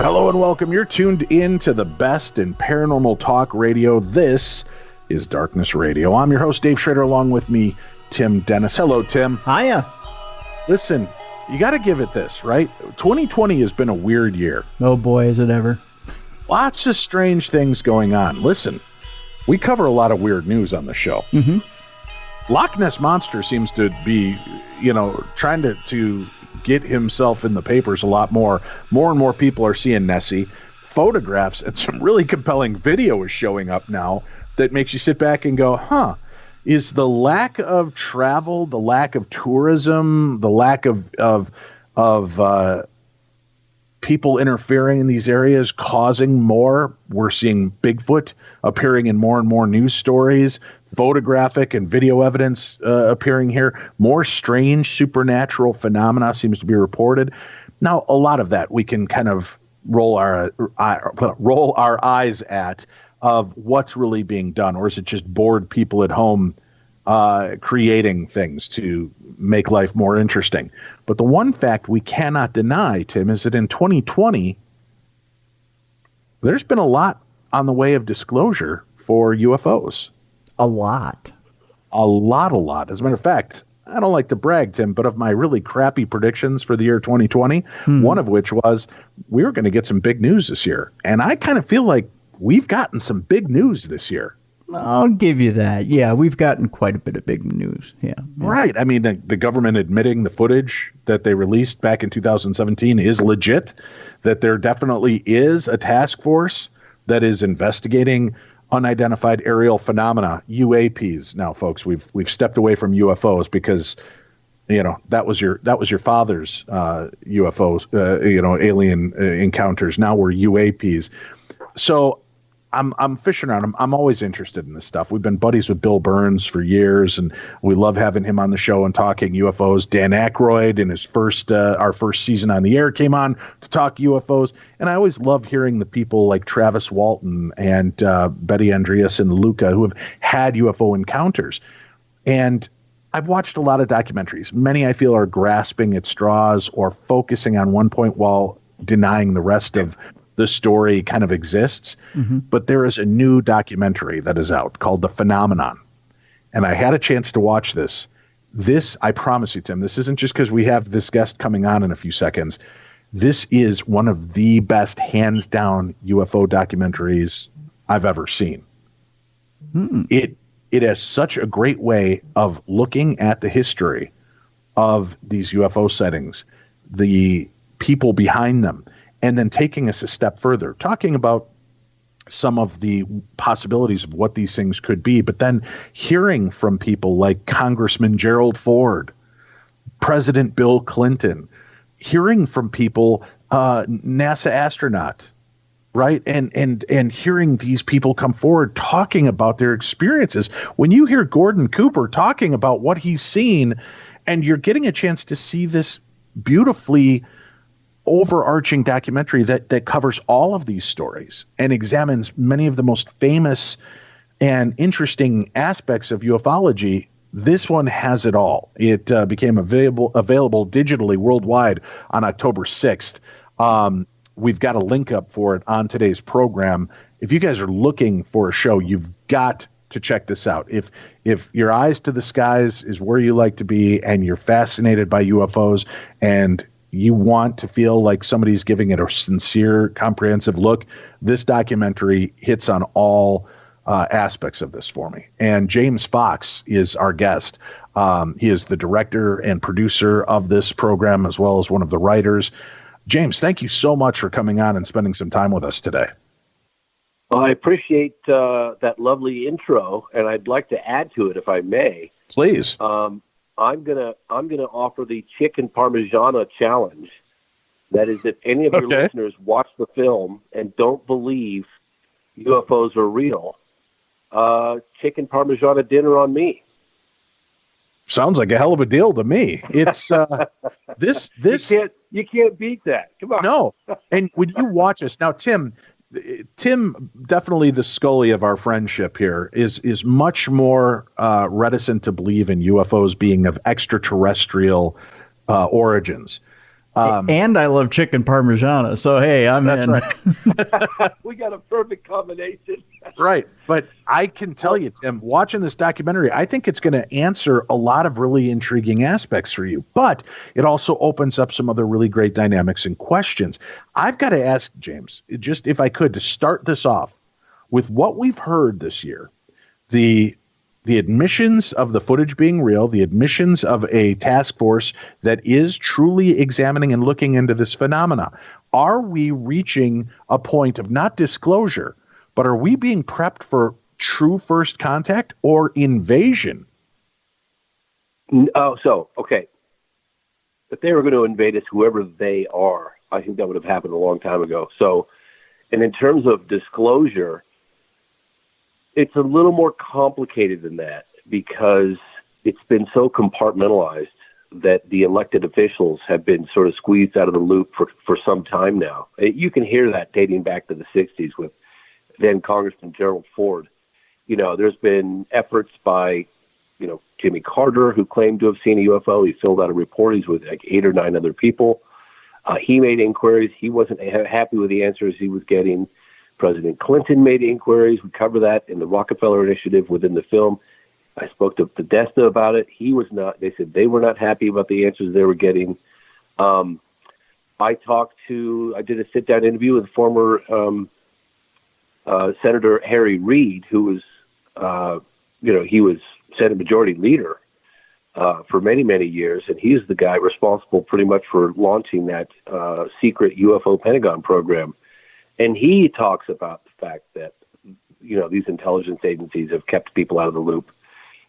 Hello and welcome. You're tuned in to the best in paranormal talk radio. This is Darkness Radio. I'm your host, Dave Schrader, along with me, Tim Dennis. Hello, Tim. Hiya. Listen, you got to give it this, right? 2020 has been a weird year. Oh boy, is it ever. Lots of strange things going on. Listen, we cover a lot of weird news on the show. Mm-hmm. Loch Ness Monster seems to be, trying to get himself in the papers a lot more. More and more people are seeing Nessie. Photographs and some really compelling video is showing up now that makes you sit back and go, is the lack of travel, the lack of tourism, the lack of people interfering in these areas causing more? We're seeing Bigfoot appearing in more and more news stories, photographic and video evidence appearing here. More strange supernatural phenomena seems to be reported. Now, a lot of that we can kind of roll our eyes at of what's really being done, or is it just bored people at home creating things to make life more interesting? But the one fact we cannot deny, Tim, is that in 2020, there's been a lot on the way of disclosure for UFOs. A lot. A lot. As a matter of fact, I don't like to brag, Tim, but of my really crappy predictions for the year 2020, one of which was we were going to get some big news this year. And I kind of feel like we've gotten some big news this year. I'll give you that. Yeah, we've gotten quite a bit of big news. Yeah. Right. I mean, the government admitting the footage that they released back in 2017 is legit, that there definitely is a task force that is investigating unidentified aerial phenomena, UAPs. Now, folks, we've stepped away from UFOs because, that was your father's UFOs, alien encounters. Now we're UAPs. So I'm fishing around. I'm always interested in this stuff. We've been buddies with Bill Burns for years, and we love having him on the show and talking UFOs. Dan Aykroyd in his our first season on the air came on to talk UFOs, and I always love hearing the people like Travis Walton and Betty Andreas and Luca who have had UFO encounters. And I've watched a lot of documentaries. Many I feel are grasping at straws or focusing on one point while denying the rest of the story kind of exists. Mm-hmm. But there is a new documentary that is out called The Phenomenon. And I had a chance to watch this. This, I promise you, Tim, this isn't just because we have this guest coming on in a few seconds. This is one of the best, hands down, UFO documentaries I've ever seen. It has such a great way of looking at the history of these UFO sightings, the people behind them, and then taking us a step further, talking about some of the possibilities of what these things could be, but then hearing from people like Congressman Gerald Ford, President Bill Clinton, hearing from people, NASA astronaut, right? And hearing these people come forward talking about their experiences. When you hear Gordon Cooper talking about what he's seen, and you're getting a chance to see this beautifully overarching documentary that covers all of these stories and examines many of the most famous and interesting aspects of ufology, this one has it all. It became available digitally worldwide on October 6th. We've got a link up for it on today's program. If you guys are looking for a show, you've got to check this out. If your eyes to the skies is where you like to be and you're fascinated by UFOs and you want to feel like somebody's giving it a sincere, comprehensive look, this documentary hits on all aspects of this for me. And James Fox is our guest. He is the director and producer of this program, as well as one of the writers. James, thank you so much for coming on and spending some time with us today. Well, I appreciate that lovely intro, and I'd like to add to it, if I may. Please. I'm gonna offer the chicken parmigiana challenge. That is, if any of your listeners watch the film and don't believe UFOs are real, chicken parmigiana dinner on me. Sounds like a hell of a deal to me. It's this. You can't beat that. Come on. No. And when you watch us now, Tim, definitely the Scully of our friendship here, is much more reticent to believe in UFOs being of extraterrestrial origins. And I love chicken parmigiana. So, hey, I'm in. Right. We got a perfect combination. Right. But I can tell you, Tim, watching this documentary, I think it's going to answer a lot of really intriguing aspects for you. But it also opens up some other really great dynamics and questions. I've got to ask, James, just if I could, to start this off with what we've heard this year, the admissions of the footage being real, the admissions of a task force that is truly examining and looking into this phenomena. Are we reaching a point of not disclosure, but are we being prepped for true first contact or invasion? Okay. If they were going to invade us, whoever they are, I think that would have happened a long time ago. So, and in terms of disclosure, it's a little more complicated than that because it's been so compartmentalized that the elected officials have been sort of squeezed out of the loop for some time now. You can hear that dating back to the 60s with then Congressman Gerald Ford. You know, there's been efforts by, Jimmy Carter, who claimed to have seen a UFO. He filled out a report. He's with like 8 or 9 other people. He made inquiries. He wasn't happy with the answers he was getting. President Clinton made inquiries. We cover that in the Rockefeller Initiative within the film. I spoke to Podesta about it. He was not. They said they were not happy about the answers they were getting. I did a sit-down interview with former Senator Harry Reid, who was, he was Senate Majority Leader for many, many years, and he's the guy responsible pretty much for launching that secret UFO Pentagon program. And he talks about the fact that, these intelligence agencies have kept people out of the loop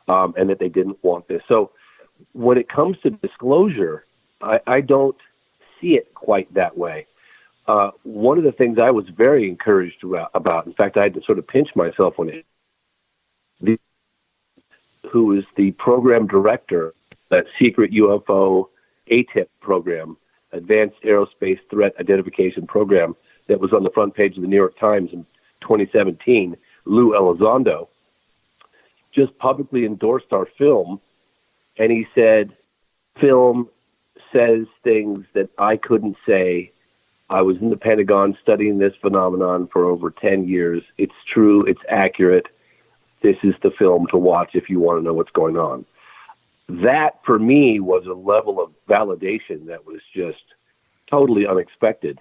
and that they didn't want this. So when it comes to disclosure, I don't see it quite that way. One of the things I was very encouraged about, in fact, I had to sort of pinch myself when who is the program director, that secret UFO ATIP program, Advanced Aerospace Threat Identification Program, that was on the front page of the New York Times in 2017, Lou Elizondo, just publicly endorsed our film. And he said, film says things that I couldn't say. I was in the Pentagon studying this phenomenon for over 10 years. It's true. It's accurate. This is the film to watch if you want to know what's going on. That, for me, was a level of validation that was just totally unexpected.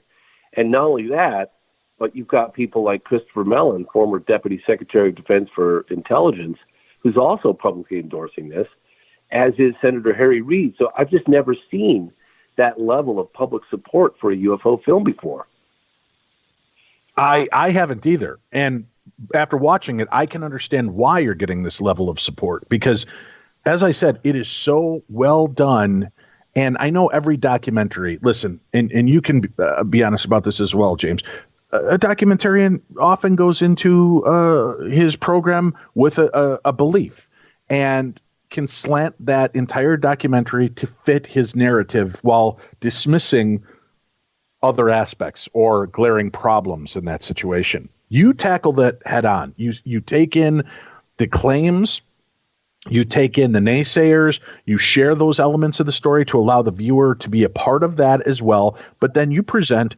And not only that, but you've got people like Christopher Mellon, former Deputy Secretary of Defense for Intelligence, who's also publicly endorsing this, as is Senator Harry Reid. So I've just never seen that level of public support for a UFO film before. I haven't either. And after watching it, I can understand why you're getting this level of support because, as I said, it is so well done. And I know every documentary, listen, and you can be honest about this as well, James. A documentarian often goes into his program with a belief and can slant that entire documentary to fit his narrative while dismissing other aspects or glaring problems in that situation. You tackle that head on. You take in the claims, you take in the naysayers, you share those elements of the story to allow the viewer to be a part of that as well. But then you present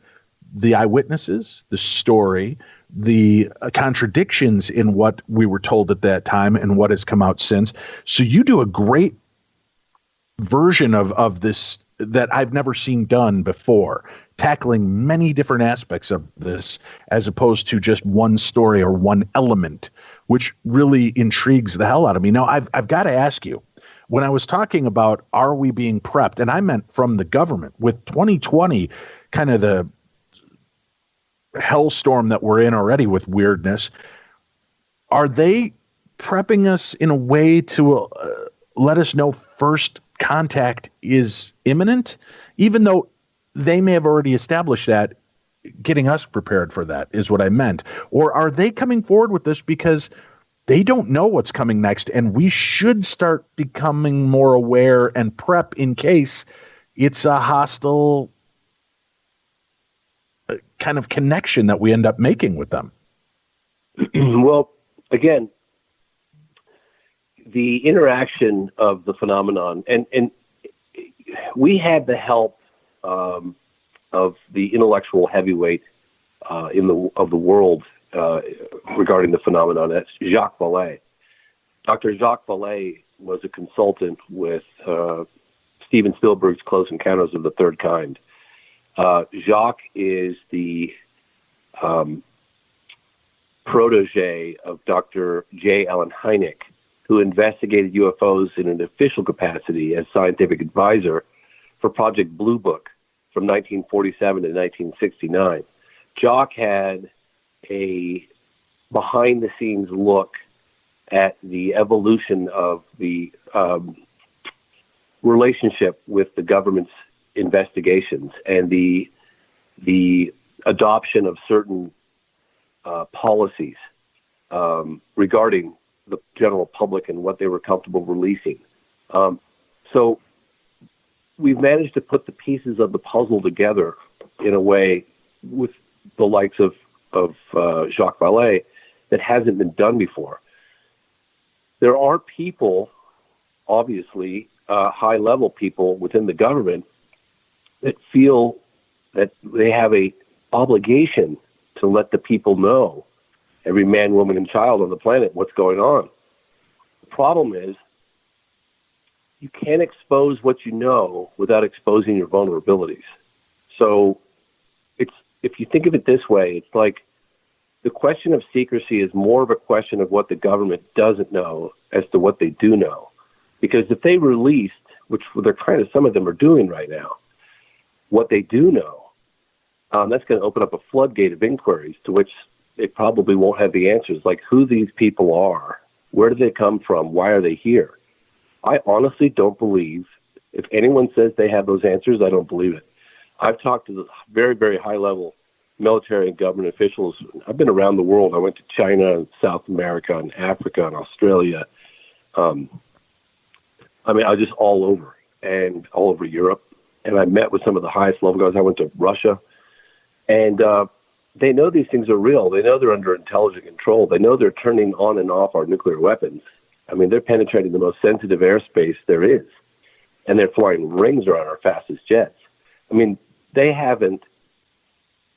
the eyewitnesses, the story, the contradictions in what we were told at that time and what has come out since. So you do a great version of this that I've never seen done before, tackling many different aspects of this as opposed to just one story or one element, which really intrigues the hell out of me. Now, I've got to ask you, when I was talking about are we being prepped, and I meant from the government, with 2020 kind of the hellstorm that we're in already with weirdness, are they prepping us in a way to let us know first contact is imminent, even though they may have already established that? Getting us prepared for that is what I meant. Or are they coming forward with this because they don't know what's coming next and we should start becoming more aware and prep in case it's a hostile kind of connection that we end up making with them? Well, again, the interaction of the phenomenon, and we had the help of the intellectual heavyweight of the world regarding the phenomenon. That's Jacques Vallée. Dr. Jacques Vallée was a consultant with Steven Spielberg's Close Encounters of the Third Kind. Jacques is the protege of Dr. J. Allen Hynek, who investigated UFOs in an official capacity as scientific advisor for Project Blue Book from 1947 to 1969. Jacques had a behind-the-scenes look at the evolution of the relationship with the government's investigations and the adoption of certain policies regarding the general public and what they were comfortable releasing. So we've managed to put the pieces of the puzzle together in a way with the likes of Jacques Vallée that hasn't been done before. There are people, obviously, high-level people within the government that feel that they have a obligation to let the people know, every man, woman, and child on the planet, what's going on. The problem is you can't expose what you know without exposing your vulnerabilities. So if you think of it this way, it's like the question of secrecy is more of a question of what the government doesn't know as to what they do know. Because if they released, which they're kind of, some of them are doing right now, what they do know, that's going to open up a floodgate of inquiries to which they probably won't have the answers, like who these people are, where do they come from, why are they here? I honestly don't believe, if anyone says they have those answers, I don't believe it. I've talked to the very, very high-level military and government officials. I've been around the world. I went to China and South America and Africa and Australia. I was just all over, and all over Europe. And I met with some of the highest level guys. I went to Russia. And they know these things are real. They know they're under intelligent control. They know they're turning on and off our nuclear weapons. I mean, they're penetrating the most sensitive airspace there is. And they're flying rings around our fastest jets. I mean, they haven't,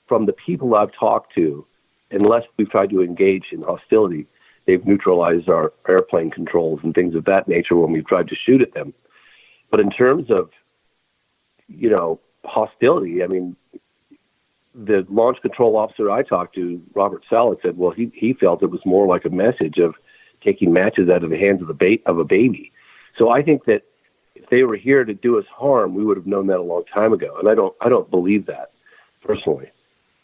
from the people I've talked to, unless we've tried to engage in hostility, they've neutralized our airplane controls and things of that nature when we've tried to shoot at them. But in terms of, hostility, I mean, the launch control officer I talked to, Robert Salek, said, well, he felt it was more like a message of taking matches out of the hands of a baby. So I think that if they were here to do us harm, we would have known that a long time ago. And I don't believe that, personally.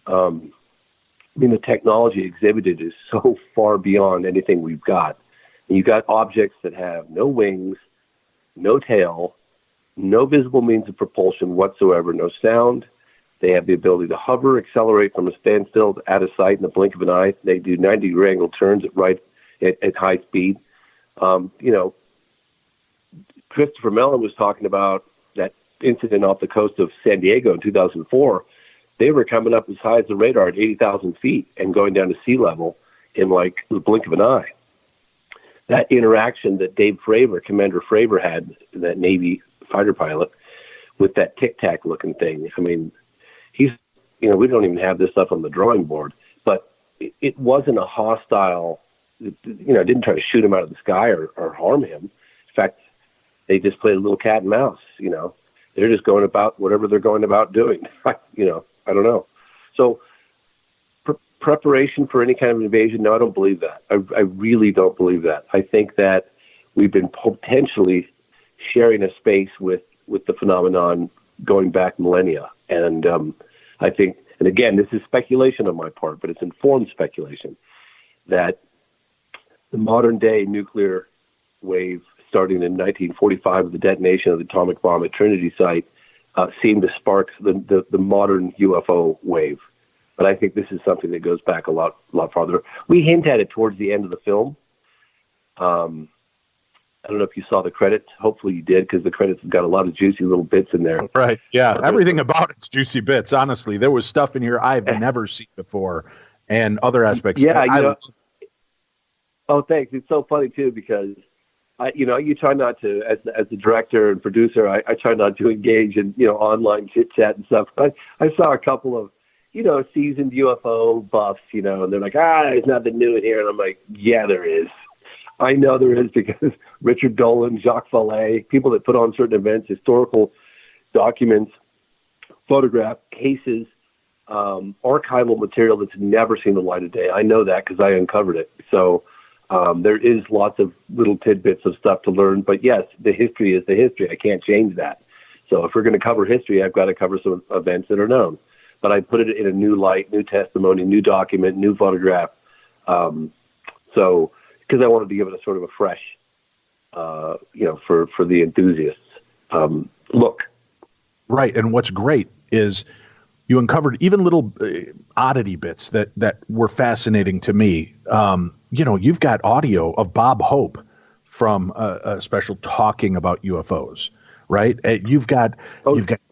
The technology exhibited is so far beyond anything we've got. And you've got objects that have no wings, no tail, no visible means of propulsion whatsoever, no sound. They have the ability to hover, accelerate from a standstill out of sight in the blink of an eye. They do 90-degree angle turns at high speed. Christopher Mellon was talking about that incident off the coast of San Diego in 2004. They were coming up as high as the radar at 80,000 feet and going down to sea level in like the blink of an eye. That interaction that Dave Fravor, Commander Fravor, had, that Navy fighter pilot, with that tic-tac looking thing. I mean, we don't even have this stuff on the drawing board, but it wasn't a hostile, didn't try to shoot him out of the sky or harm him. In fact, they just played a little cat and mouse, They're just going about whatever they're going about doing. I don't know. So preparation for any kind of invasion, no, I don't believe that. I really don't believe that. I think that we've been potentially sharing a space with the phenomenon going back millennia. And I think, and again, this is speculation on my part, but it's informed speculation, that the modern day nuclear wave starting in 1945 with the detonation of the atomic bomb at Trinity site seemed to spark the modern UFO wave. But I think this is something that goes back a lot farther. We hint at it towards the end of the film. I don't know if you saw the credits. Hopefully you did, because the credits have got a lot of juicy little bits in there. Right. Yeah. Everything about it's juicy bits. Honestly, there was stuff in here I've never seen before, and other aspects. Yeah. Oh, thanks. It's so funny too, because You try not to, as the director and producer, I try not to engage in, online chit chat and stuff. I saw a couple of, seasoned UFO buffs, and they're like, there's nothing new in here. And I'm like, yeah, there is. I know there is, because Richard Dolan, Jacques Vallée, people that put on certain events, historical documents, photograph cases, archival material that's never seen the light of day. I know that because I uncovered it. So there is lots of little tidbits of stuff to learn. But yes, the history is the history. I can't change that. So if we're going to cover history, I've got to cover some events that are known. But I put it in a new light, new testimony, new document, new photograph. So because I wanted to give it a sort of a fresh, for the enthusiasts look. Right. And what's great is you uncovered even little oddity bits that were fascinating to me. You've got audio of Bob Hope from a special talking about UFOs, right? You've got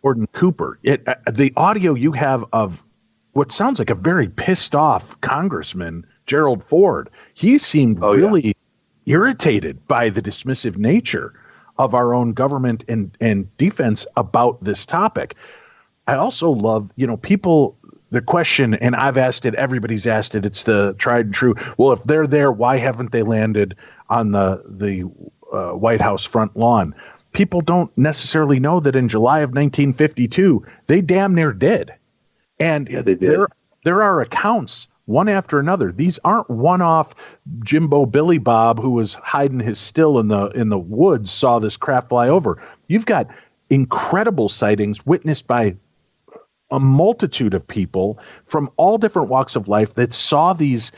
Gordon Cooper. The audio you have of what sounds like a very pissed off Congressman, Gerald Ford. He seemed really irritated by the dismissive nature of our own government and defense about this topic. I also love, people, the question, and I've asked it, everybody's asked it, it's the tried and true. Well, if they're there, why haven't they landed on the White House front lawn? People don't necessarily know that in July of 1952, they damn near did. And they did. There are accounts, one after another. These aren't one-off Jimbo Billy Bob who was hiding his still in the woods, saw this craft fly over. You've got incredible sightings witnessed by a multitude of people from all different walks of life that saw these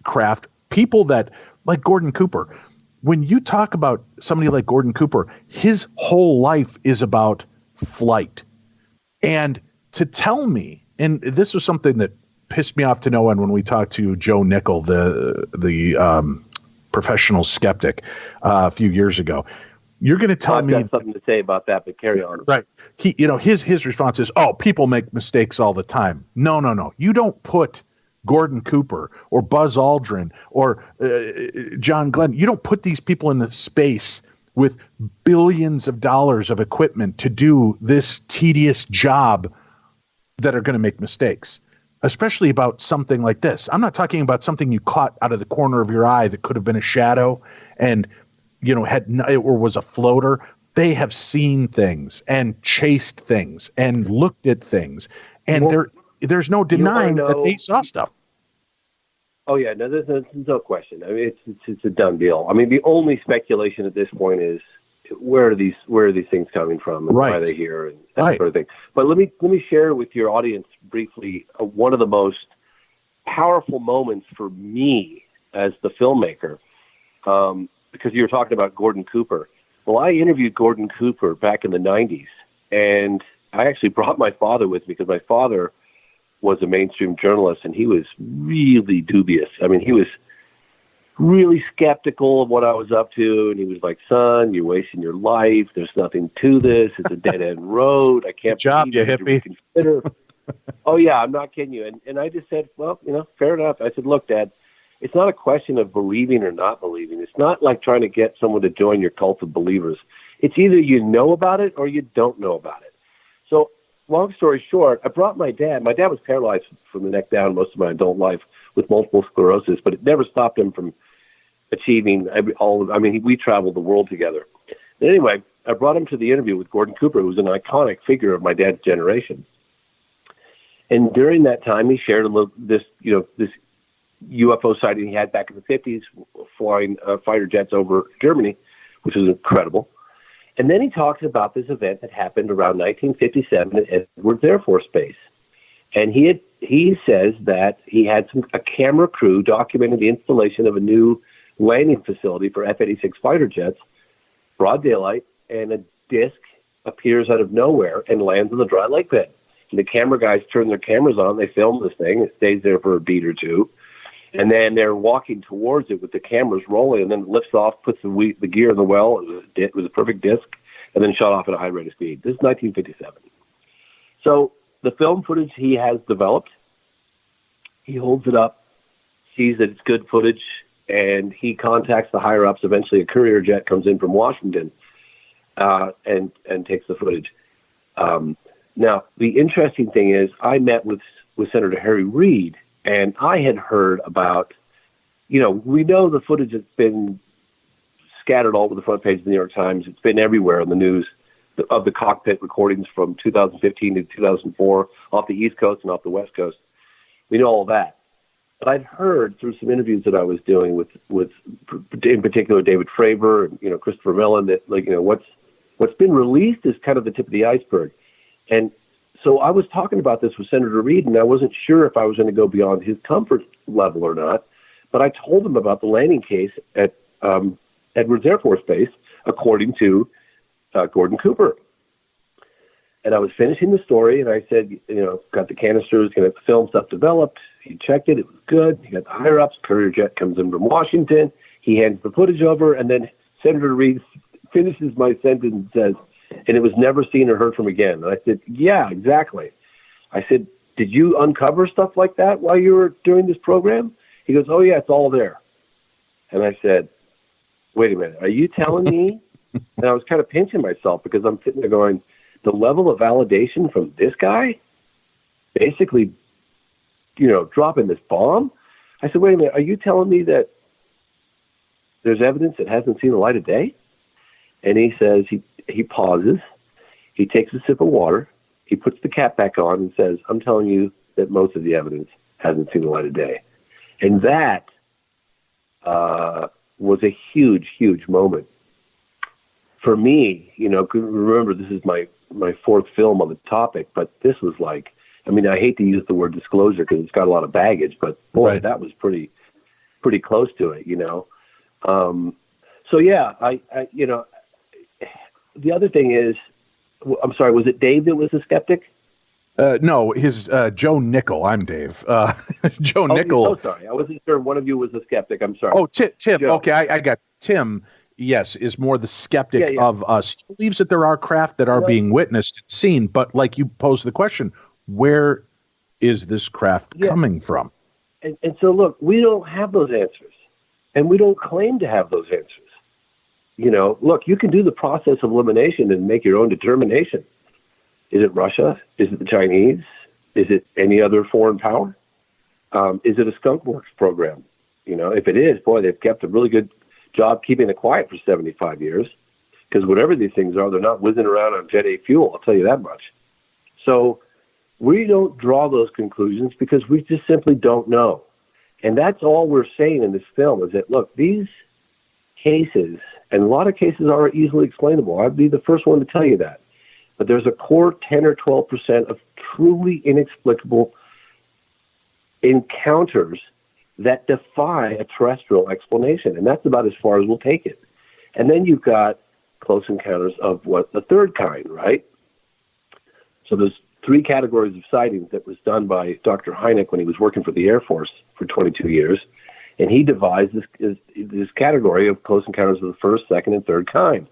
craft, people that, like Gordon Cooper. When you talk about somebody like Gordon Cooper, his whole life is about flight. And to tell me, and this was something that pissed me off to no end when we talked to Joe Nickel, the professional skeptic, a few years ago. You're going to tell me I've got something to say about that, but carry on. Right. His response is, people make mistakes all the time. No. You don't put Gordon Cooper or Buzz Aldrin or John Glenn. You don't put these people in the space with billions of dollars of equipment to do this tedious job that are going to make mistakes, especially about something like this. I'm not talking about something you caught out of the corner of your eye that could have been a shadow and or was a floater. They have seen things and chased things and looked at things, and there's no denying that they saw stuff. Oh yeah, no, there's no question. I mean, it's a done deal. I mean, the only speculation at this point is where are these things coming from and why are they here and that sort of thing. But let me share with your audience briefly one of the most powerful moments for me as the filmmaker. Because you were talking about Gordon Cooper. Well, I interviewed Gordon Cooper back in the 90s, and I actually brought my father with me because my father was a mainstream journalist, and he was really dubious. I mean, he was really skeptical of what I was up to, and he was like, son, you're wasting your life. There's nothing to this. It's a dead-end road. I can't believe you hippie. Reconsider. Oh, yeah, I'm not kidding you. And I just said, well, fair enough. I said, look, Dad, it's not a question of believing or not believing. It's not like trying to get someone to join your cult of believers. It's either you know about it or you don't know about it. So long story short, I brought my dad. My dad was paralyzed from the neck down most of my adult life with multiple sclerosis, but it never stopped him from achieving we traveled the world together. And anyway, I brought him to the interview with Gordon Cooper, who was an iconic figure of my dad's generation. And during that time, he shared this UFO sighting he had back in the 50s, flying fighter jets over Germany, which was incredible. And then he talks about this event that happened around 1957 at Edwards Air Force Base. And he says that he had a camera crew documenting the installation of a new landing facility for F-86 fighter jets, broad daylight, and a disc appears out of nowhere and lands on the dry lake bed. And the camera guys turn their cameras on, they film this thing, it stays there for a beat or two. And then they're walking towards it with the cameras rolling, and then it lifts off, puts the gear in the well. It was a perfect disc, and then shot off at a high rate of speed. This is 1957. So the film footage he has developed, he holds it up, sees that it's good footage, and he contacts the higher ups. Eventually, a courier jet comes in from Washington and takes the footage. Now, the interesting thing is, I met with Senator Harry Reid, and I had heard about, we know the footage has been scattered all over the front page of the New York Times. It's been everywhere in the news of the cockpit recordings from 2015 to 2004 off the East Coast and off the West Coast. We know all that. But I'd heard through some interviews that I was doing with in particular, David Fravor and, Christopher Mellon, that, what's been released is kind of the tip of the iceberg. And so I was talking about this with Senator Reid, and I wasn't sure if I was going to go beyond his comfort level or not. But I told him about the landing case at Edwards Air Force Base, according to Gordon Cooper. And I was finishing the story, and I said, got the canisters, got the film stuff developed. He checked it. It was good. He got the higher-ups. Courier jet comes in from Washington. He hands the footage over, and then Senator Reid finishes my sentence and says, and it was never seen or heard from again. And I said, yeah, exactly. I said, did you uncover stuff like that while you were doing this program? He goes, oh, yeah, it's all there. And I said, wait a minute, are you telling me? And I was kind of pinching myself because I'm sitting there going, the level of validation from this guy, basically, dropping this bomb? I said, wait a minute, are you telling me that there's evidence that hasn't seen the light of day? And he says, he pauses, he takes a sip of water, he puts the cap back on and says, I'm telling you that most of the evidence hasn't seen the light of day. And that was a huge, huge moment. For me, remember, this is my fourth film on the topic, but this was like, I hate to use the word disclosure because it's got a lot of baggage, but boy, right. That was pretty close to it, So yeah, I the other thing is, I'm sorry, was it Dave that was a skeptic? No, his Joe Nickel. I'm Dave. Joe Nickel. Oh, sorry. I wasn't sure one of you was a skeptic. I'm sorry. Oh, Tim. Joe. Okay, I got Tim. Yes, is more the skeptic of us. He believes that there are craft that are being witnessed and seen, but like you posed the question, where is this craft coming from? And so, look, we don't have those answers, and we don't claim to have those answers. Look, you can do the process of elimination and make your own determination. Is it Russia? Is it the Chinese? Is it any other foreign power? Is it a skunk works program? If it is, boy, they've kept a really good job keeping it quiet for 75 years, because whatever these things are, they're not whizzing around on Jet A fuel, I'll tell you that much. So we don't draw those conclusions because we just simply don't know. And that's all we're saying in this film is that, look, these cases, and a lot of cases are easily explainable. I'd be the first one to tell you that. But there's a core 10 or 12% of truly inexplicable encounters that defy a terrestrial explanation. And that's about as far as we'll take it. And then you've got close encounters of the third kind, right? So there's three categories of sightings that was done by Dr. Hynek when he was working for the Air Force for 22 years. And he devised this category of close encounters of the first, second, and third kind.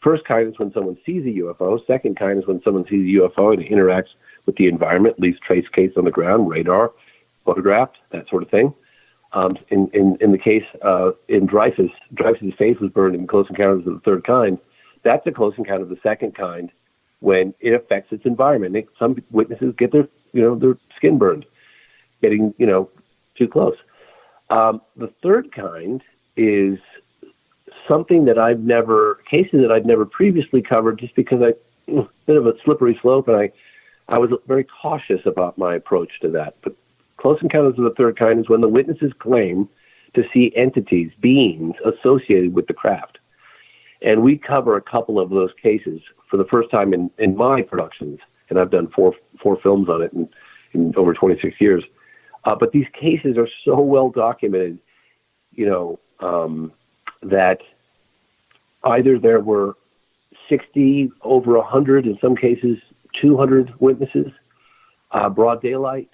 First kind is when someone sees a UFO. Second kind is when someone sees a UFO and interacts with the environment, leaves trace case on the ground, radar, photographed, that sort of thing. In the case in Dreyfus's face was burned in close encounters of the third kind. That's a close encounter of the second kind when it affects its environment. Some witnesses get their skin burned, getting too close. The third kind is something that cases that I've never previously covered, just because bit of a slippery slope, and I was very cautious about my approach to that. But close encounters of the third kind is when the witnesses claim to see entities, beings associated with the craft. And we cover a couple of those cases for the first time in my productions, and I've done four films on it in over 26 years. But these cases are so well documented, that either there were 60, over 100, in some cases 200 witnesses, broad daylight,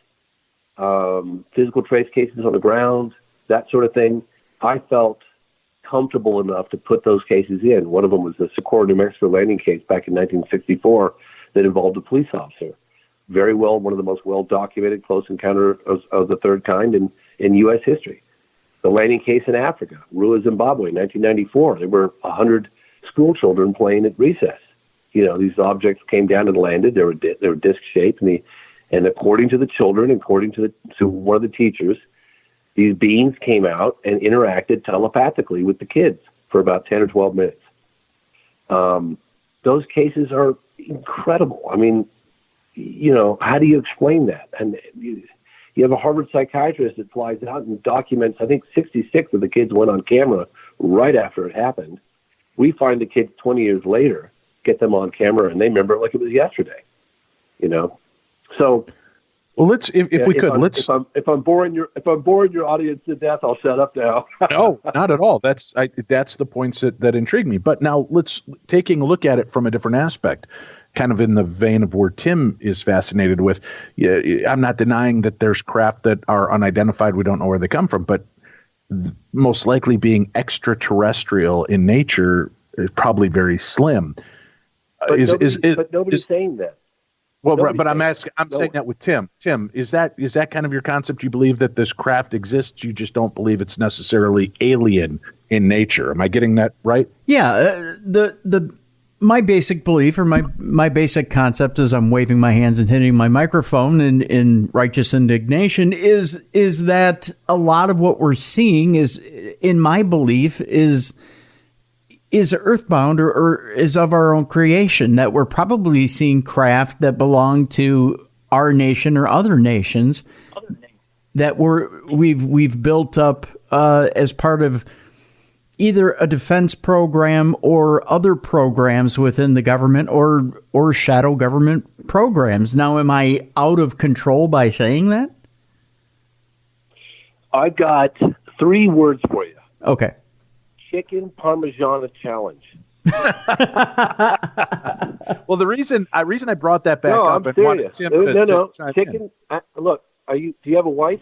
physical trace cases on the ground, that sort of thing. I felt comfortable enough to put those cases in. One of them was the Socorro, New Mexico landing case back in 1964 that involved a police officer. Very well, one of the most well-documented close encounter of the third kind in U.S. history. The landing case in Africa, Rua, Zimbabwe, 1994. There were 100 school children playing at recess. These objects came down and landed. They were disc-shaped, and according to the children, according to one of the teachers, these beings came out and interacted telepathically with the kids for about 10 or 12 minutes. Those cases are incredible. I mean, how do you explain that? And you have a Harvard psychiatrist that flies out and documents, I think 66 of the kids went on camera right after it happened. We find the kids 20 years later, get them on camera, and they remember it like it was yesterday. So, well, let's if I'm boring your audience to death, I'll shut up now. No, not at all. That's the points that intrigue me. But now let's taking a look at it from a different aspect, kind of in the vein of where Tim is fascinated with. Yeah, I'm not denying that there's craft that are unidentified. We don't know where they come from, but most likely being extraterrestrial in nature is probably very slim. But nobody's saying that. Well, but I'm saying that with Tim. Tim, is that kind of your concept? You believe that this craft exists, you just don't believe it's necessarily alien in nature. Am I getting that right? Yeah. My basic belief, or my basic concept, as I'm waving my hands and hitting my microphone in righteous indignation, is that a lot of what we're seeing is, in my belief, is earthbound or is of our own creation, that we're probably seeing craft that belong to our nation or other nations that we've built up as part of either a defense program or other programs within the government or shadow government programs. Now, am I out of control by saying that? I've got 3 words for you. Okay. Chicken Parmigiana challenge. Well, the reason I brought that back up and wanted Tim to chicken. Look, do you have a wife?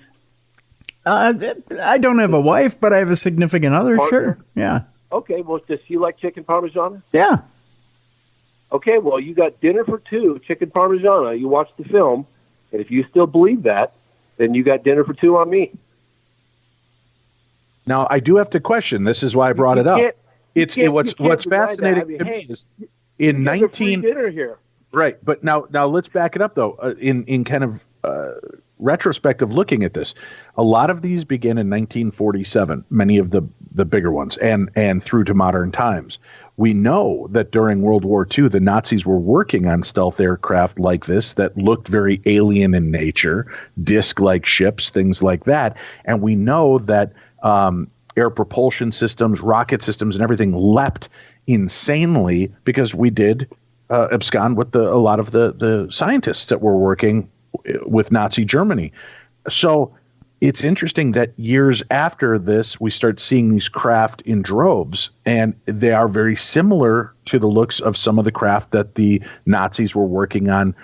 I don't have a wife, but I have a significant other. Partner? Sure. Yeah. Okay. Well, does she like chicken Parmigiana? Yeah. Okay. Well, you got dinner for 2, chicken Parmigiana. You watch the film, and if you still believe that, then you got dinner for 2 on me. Now, I do have to question. This is why I brought it up. What's fascinating to me is in 19 dinner here. Right, but now let's back it up though. In kind of retrospective looking at this, a lot of these begin in 1947. Many of the bigger ones, and through to modern times. We know that during World War II, the Nazis were working on stealth aircraft like this that looked very alien in nature, disc-like ships, things like that, and we know that. Air propulsion systems, rocket systems, and everything leapt insanely because we did abscond with a lot of the scientists that were working with Nazi Germany. So it's interesting that years after this, we start seeing these craft in droves, and they are very similar to the looks of some of the craft that the Nazis were working on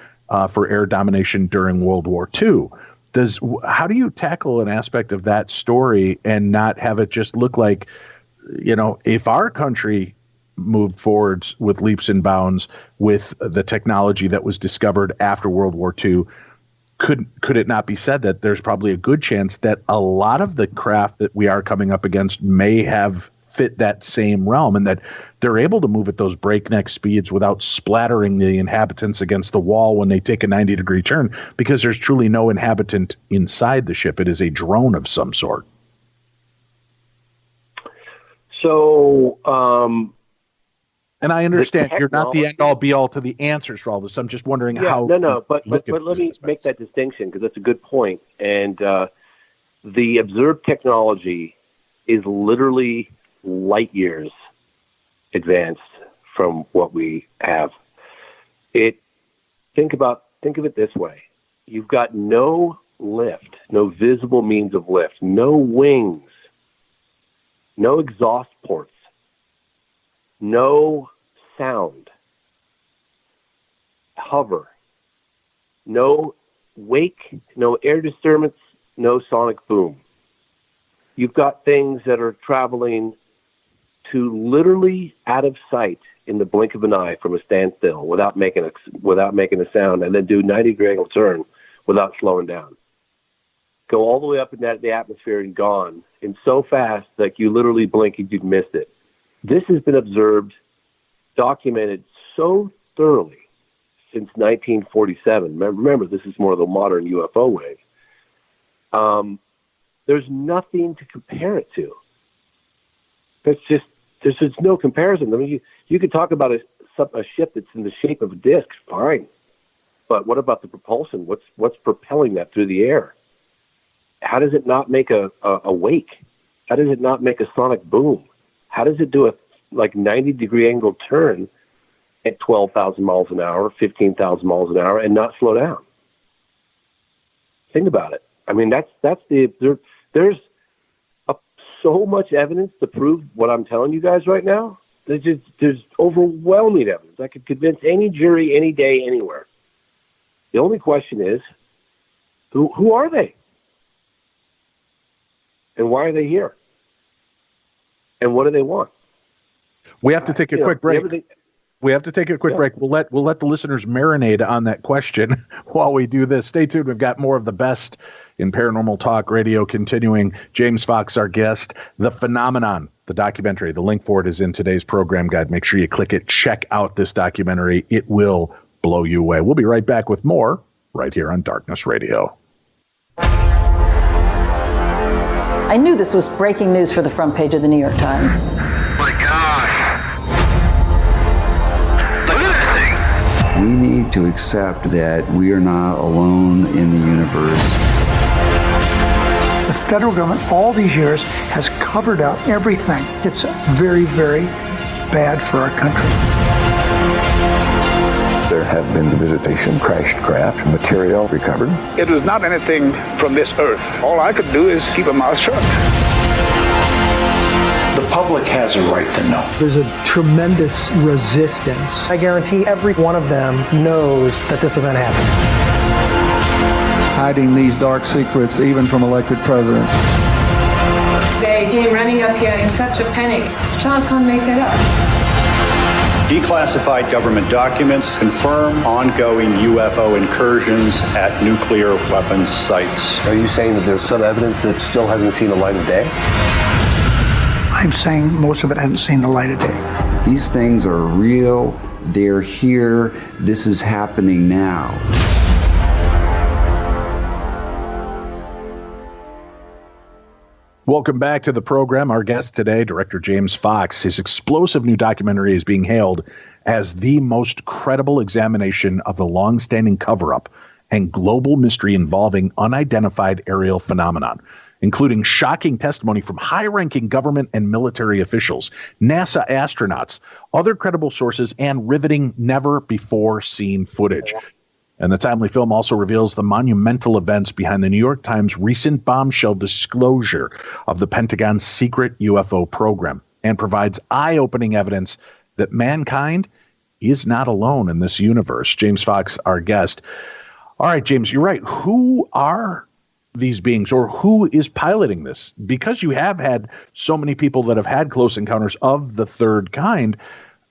for air domination during World War II. How do you tackle an aspect of that story and not have it just look like, if our country moved forwards with leaps and bounds with the technology that was discovered after World War II, could it not be said that there's probably a good chance that a lot of the craft that we are coming up against may have fit that same realm, and that they're able to move at those breakneck speeds without splattering the inhabitants against the wall when they take a 90-degree turn, because there's truly no inhabitant inside the ship. It is a drone of some sort. So, and I understand you're not the end-all, be-all to the answers for all this. I'm just wondering how. No. But let me make that distinction, because that's a good point. And the observed technology is literally light years advanced from what we have. Think of it this way. You've got no lift, no visible means of lift, no wings, no exhaust ports, no sound, hover, no wake, no air disturbance, no sonic boom. You've got things that are traveling to literally out of sight in the blink of an eye from a standstill without making a sound, and then do 90-degree angle turn without slowing down. go all the way up in the atmosphere and gone, and so fast that you literally blink and you've missed it. This has been observed, documented so thoroughly since 1947. Remember, this is more of the modern UFO wave. There's nothing to compare it to. There's just no comparison. I mean, you could talk about a ship that's in the shape of a disc, fine. But what about the propulsion? What's propelling that through the air? How does it not make a wake? How does it not make a sonic boom? How does it do a 90-degree angle turn at 12,000 miles an hour, 15,000 miles an hour, and not slow down? Think about it. I mean, there's so much evidence to prove what I'm telling you guys right now. There's overwhelming evidence. I could convince any jury, any day, anywhere. The only question is, who are they? And why are they here? And what do they want? We have to take a quick break. We have to take a quick break. We'll let the listeners marinate on that question while we do this. Stay tuned. We've got more of the best in paranormal talk radio continuing. James Fox, our guest. The Phenomenon, the documentary. The link for it is in today's program guide. Make sure you click it. Check out this documentary. It will blow you away. We'll be right back with more right here on Darkness Radio. I knew this was breaking news for the front page of the New York Times. My gosh. Look at that thing. We need to accept that we are not alone in the universe. The federal government, all these years, has covered up everything. It's very, very bad for our country. There have been visitation, crashed craft, material recovered. It was not anything from this earth. All I could do is keep a mouth shut. The public has a right to know. There's a tremendous resistance. I guarantee every one of them knows that this event happened. Hiding these dark secrets even from elected presidents. They came running up here in such a panic. Child can't make that up. Declassified government documents confirm ongoing UFO incursions at nuclear weapons sites. Are you saying that there's some evidence that still hasn't seen the light of day? I'm saying most of it hasn't seen the light of day. These things are real. They're here. This is happening now. Welcome back to the program. Our guest today, Director James Fox. His explosive new documentary is being hailed as the most credible examination of the longstanding cover-up and global mystery involving unidentified aerial phenomenon, including shocking testimony from high-ranking government and military officials, NASA astronauts, other credible sources, and riveting, never-before-seen footage. And the timely film also reveals the monumental events behind the New York Times' recent bombshell disclosure of the Pentagon's secret UFO program, and provides eye-opening evidence that mankind is not alone in this universe. James Fox, our guest. All right, James, you're right. Who are these beings, or who is piloting this? Because you have had so many people that have had close encounters of the third kind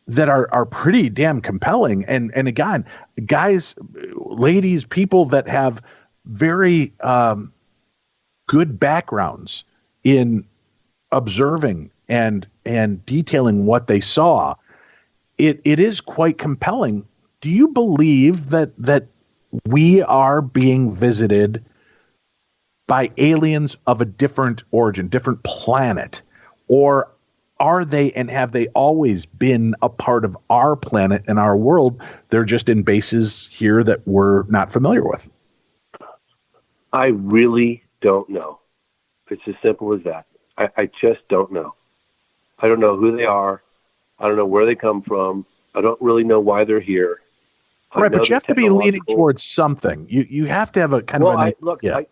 that are pretty damn compelling. And again, guys, ladies, people that have very good backgrounds in observing and detailing what they saw. It is quite compelling. Do you believe that we are being visited by aliens of a different origin, different planet? Or are they, and have they always been a part of our planet and our world? They're just in bases here that we're not familiar with. I really don't know. It's as simple as that. I just don't know. I don't know who they are. I don't know where they come from. I don't really know why they're here. Right, but you have to be leaning towards something. You have to have a kind of an idea.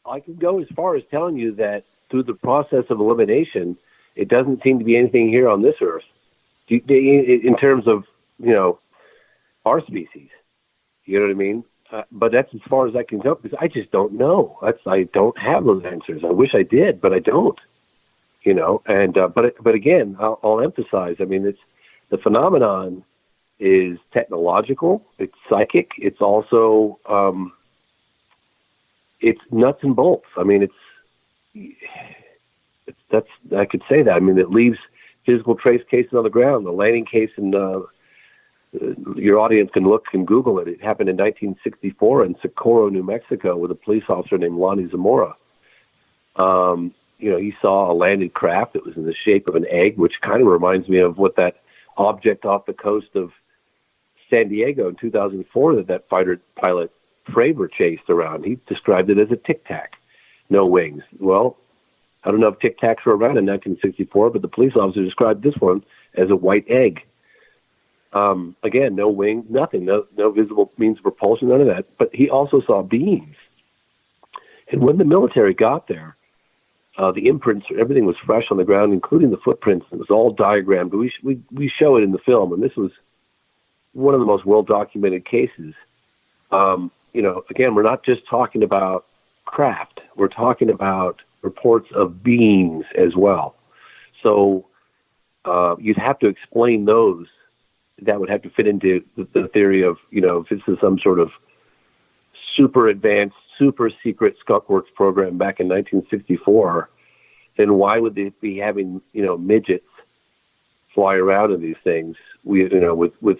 I can go as far as telling you that through the process of elimination, it doesn't seem to be anything here on this earth in terms of, our species. You know what I mean? But that's as far as I can go, because I just don't know. I don't have those answers. I wish I did, but I don't. But again, I'll emphasize, it's the phenomenon is technological, it's psychic, it's also it's nuts and bolts. I mean, I could say that. I mean, it leaves physical trace cases on the ground. The landing case, and your audience can look and Google it. It happened in 1964 in Socorro, New Mexico, with a police officer named Lonnie Zamora. He saw a landed craft that was in the shape of an egg, which kind of reminds me of what that object off the coast of San Diego in 2004 that fighter pilot Fravor chased around. He described it as a Tic Tac, no wings. Well, I don't know if Tic Tacs were around in 1964, but the police officer described this one as a white egg. Again, no wings, nothing, no visible means of propulsion, none of that. But he also saw beams. And when the military got there, the imprints, everything was fresh on the ground, including the footprints. It was all diagrammed. We show it in the film, and this was one of the most well-documented cases. Again, we're not just talking about craft. We're talking about reports of beings as well. So you'd have to explain those. That would have to fit into the theory of, if this is some sort of super advanced, super secret Skunkworks program back in 1964, then why would they be having, midgets fly around in these things with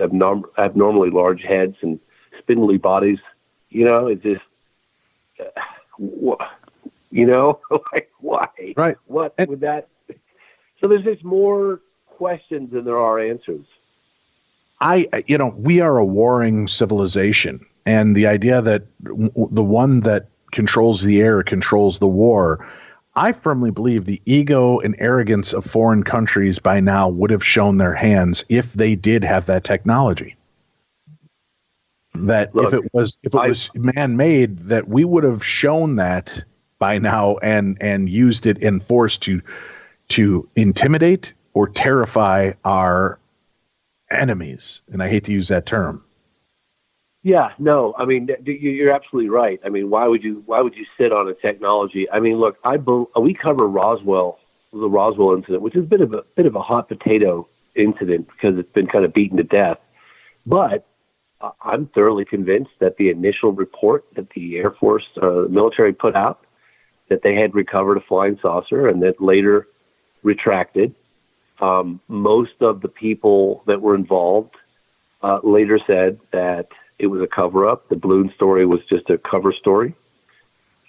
abnormally large heads and spindly bodies? It's just, like why? Right. What would that? So there's just more questions than there are answers. We are a warring civilization, and the idea that the one that controls the air controls the war, I firmly believe the ego and arrogance of foreign countries by now would have shown their hands if they did have that technology. That if it was man-made, that we would have shown that by now and used it in force to intimidate or terrify our enemies. And I hate to use that term. Yeah, no, I mean, you're absolutely right. I mean, why would you sit on a technology? I mean, look, we cover the Roswell incident, which has been a bit of a hot potato incident because it's been kind of beaten to death. But I'm thoroughly convinced that the initial report that the Air Force military put out, that they had recovered a flying saucer, and that later retracted. Most of the people that were involved later said that it was a cover-up. The balloon story was just a cover story,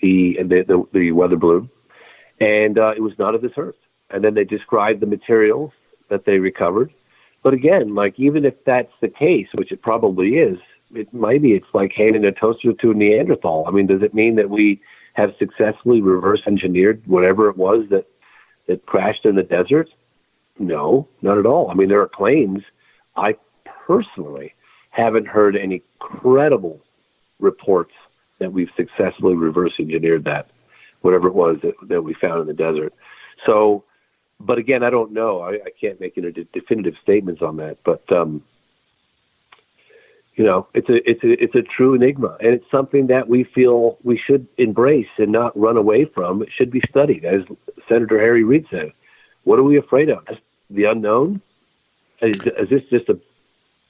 the weather balloon, and it was not of this earth. And then they described the materials that they recovered. But again, like, even if that's the case, which it probably is, it's like handing a toaster to a Neanderthal. I mean, does it mean that we have successfully reverse engineered whatever it was that crashed in the desert? No, not at all. I mean, there are claims. I personally haven't heard any credible reports that we've successfully reverse engineered that, whatever it was that we found in the desert. So, but again, I don't know. I can't make any definitive statements on that. But it's a true enigma, and it's something that we feel we should embrace and not run away from. It should be studied, as Senator Harry Reid said. What are we afraid of? Just the unknown? Is this just a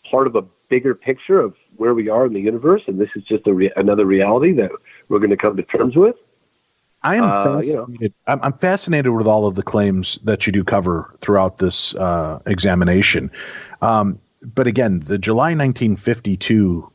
part of a bigger picture of where we are in the universe, and this is just another reality that we're going to come to terms with? I am fascinated. I'm fascinated with all of the claims that you do cover throughout this examination. But again, the July 1952.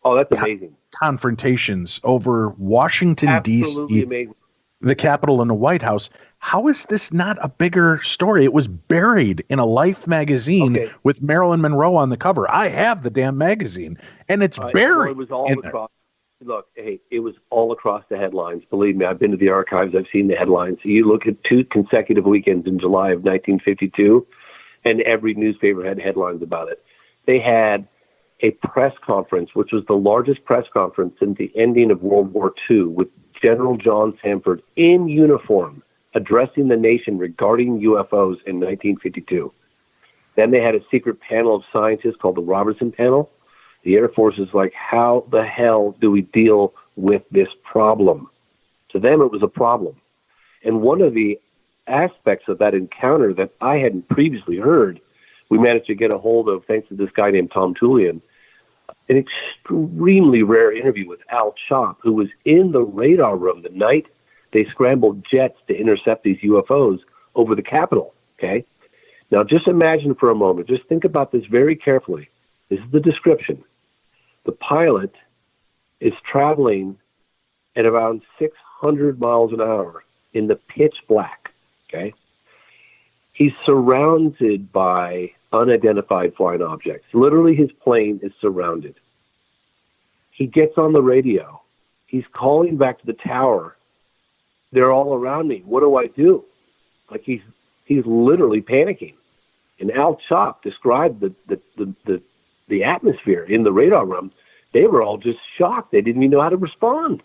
Oh, that's amazing. Confrontations over Washington, D.C., amazing. The Capitol and the White House. How is this not a bigger story? It was buried in a Life magazine with Marilyn Monroe on the cover. I have the damn magazine, and it's buried. It was all across. Look, hey, it was all across the headlines. Believe me, I've been to the archives. I've seen the headlines. You look at 2 consecutive weekends in July of 1952, and every newspaper had headlines about it. They had a press conference, which was the largest press conference since the ending of World War II, with General John Sanford in uniform addressing the nation regarding UFOs in 1952. Then they had a secret panel of scientists called the Robertson Panel. The Air Force is like, how the hell do we deal with this problem? To them, it was a problem. And one of the aspects of that encounter that I hadn't previously heard, we managed to get a hold of, thanks to this guy named Tom Tullian, an extremely rare interview with Al Chop, who was in the radar room the night they scrambled jets to intercept these UFOs over the Capitol, okay? Now, just imagine for a moment, just think about this very carefully. This is the description. The pilot is traveling at around 600 miles an hour in the pitch black, okay? He's surrounded by unidentified flying objects. Literally, his plane is surrounded. He gets on the radio. He's calling back to the tower. They're all around me. What do I do? Like he's literally panicking. And Al Chop described the atmosphere in the radar room. They were all just shocked. They didn't even know how to respond.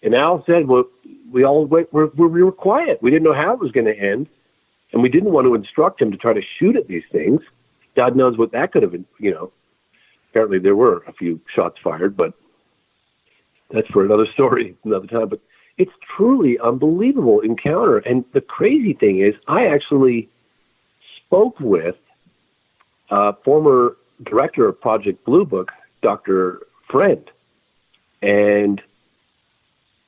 And Al said, "Well, we were quiet. We didn't know how it was going to end, and we didn't want to instruct him to try to shoot at these things. God knows what that could have been. Apparently there were a few shots fired, but that's for another story, another time. But it's truly unbelievable encounter. And the crazy thing is, I actually spoke with former director of Project Blue Book, Dr. Friend, and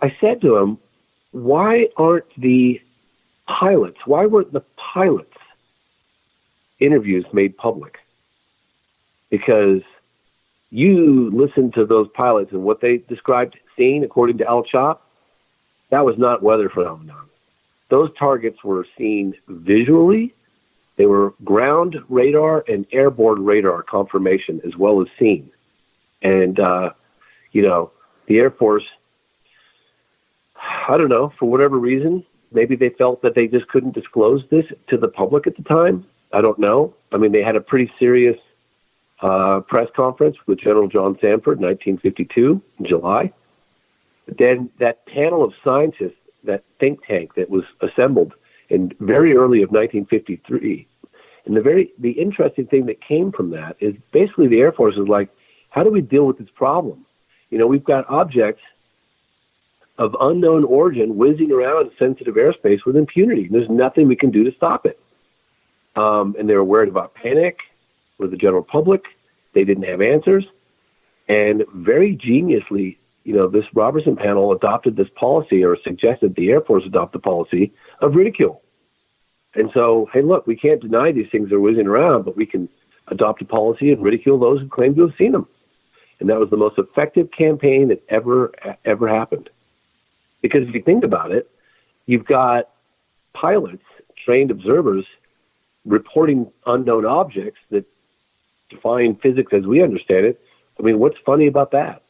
I said to him, why weren't the pilots' interviews made public? Because you listen to those pilots and what they described seeing, according to Al Chop, that was not weather phenomenon. Those targets were seen visually. They were ground radar and airborne radar confirmation as well as seen. And, the Air Force, I don't know, for whatever reason, maybe they felt that they just couldn't disclose this to the public at the time. I don't know. I mean, they had a pretty serious press conference with General John Sanford in 1952 in July. But then that panel of scientists, that think tank that was assembled in very early of 1953, and the interesting thing that came from that is basically the Air Force is like, how do we deal with this problem? We've got objects of unknown origin whizzing around sensitive airspace with impunity. There's nothing we can do to stop it. And they were worried about panic with the general public. They didn't have answers. And very geniusly, this Robertson panel adopted this policy, or suggested the Air Force adopt the policy of ridicule. And so, hey, look, we can't deny these things are whizzing around, but we can adopt a policy and ridicule those who claim to have seen them. And that was the most effective campaign that ever happened. Because if you think about it, you've got pilots, trained observers, reporting unknown objects that define physics as we understand it. I mean, what's funny about that?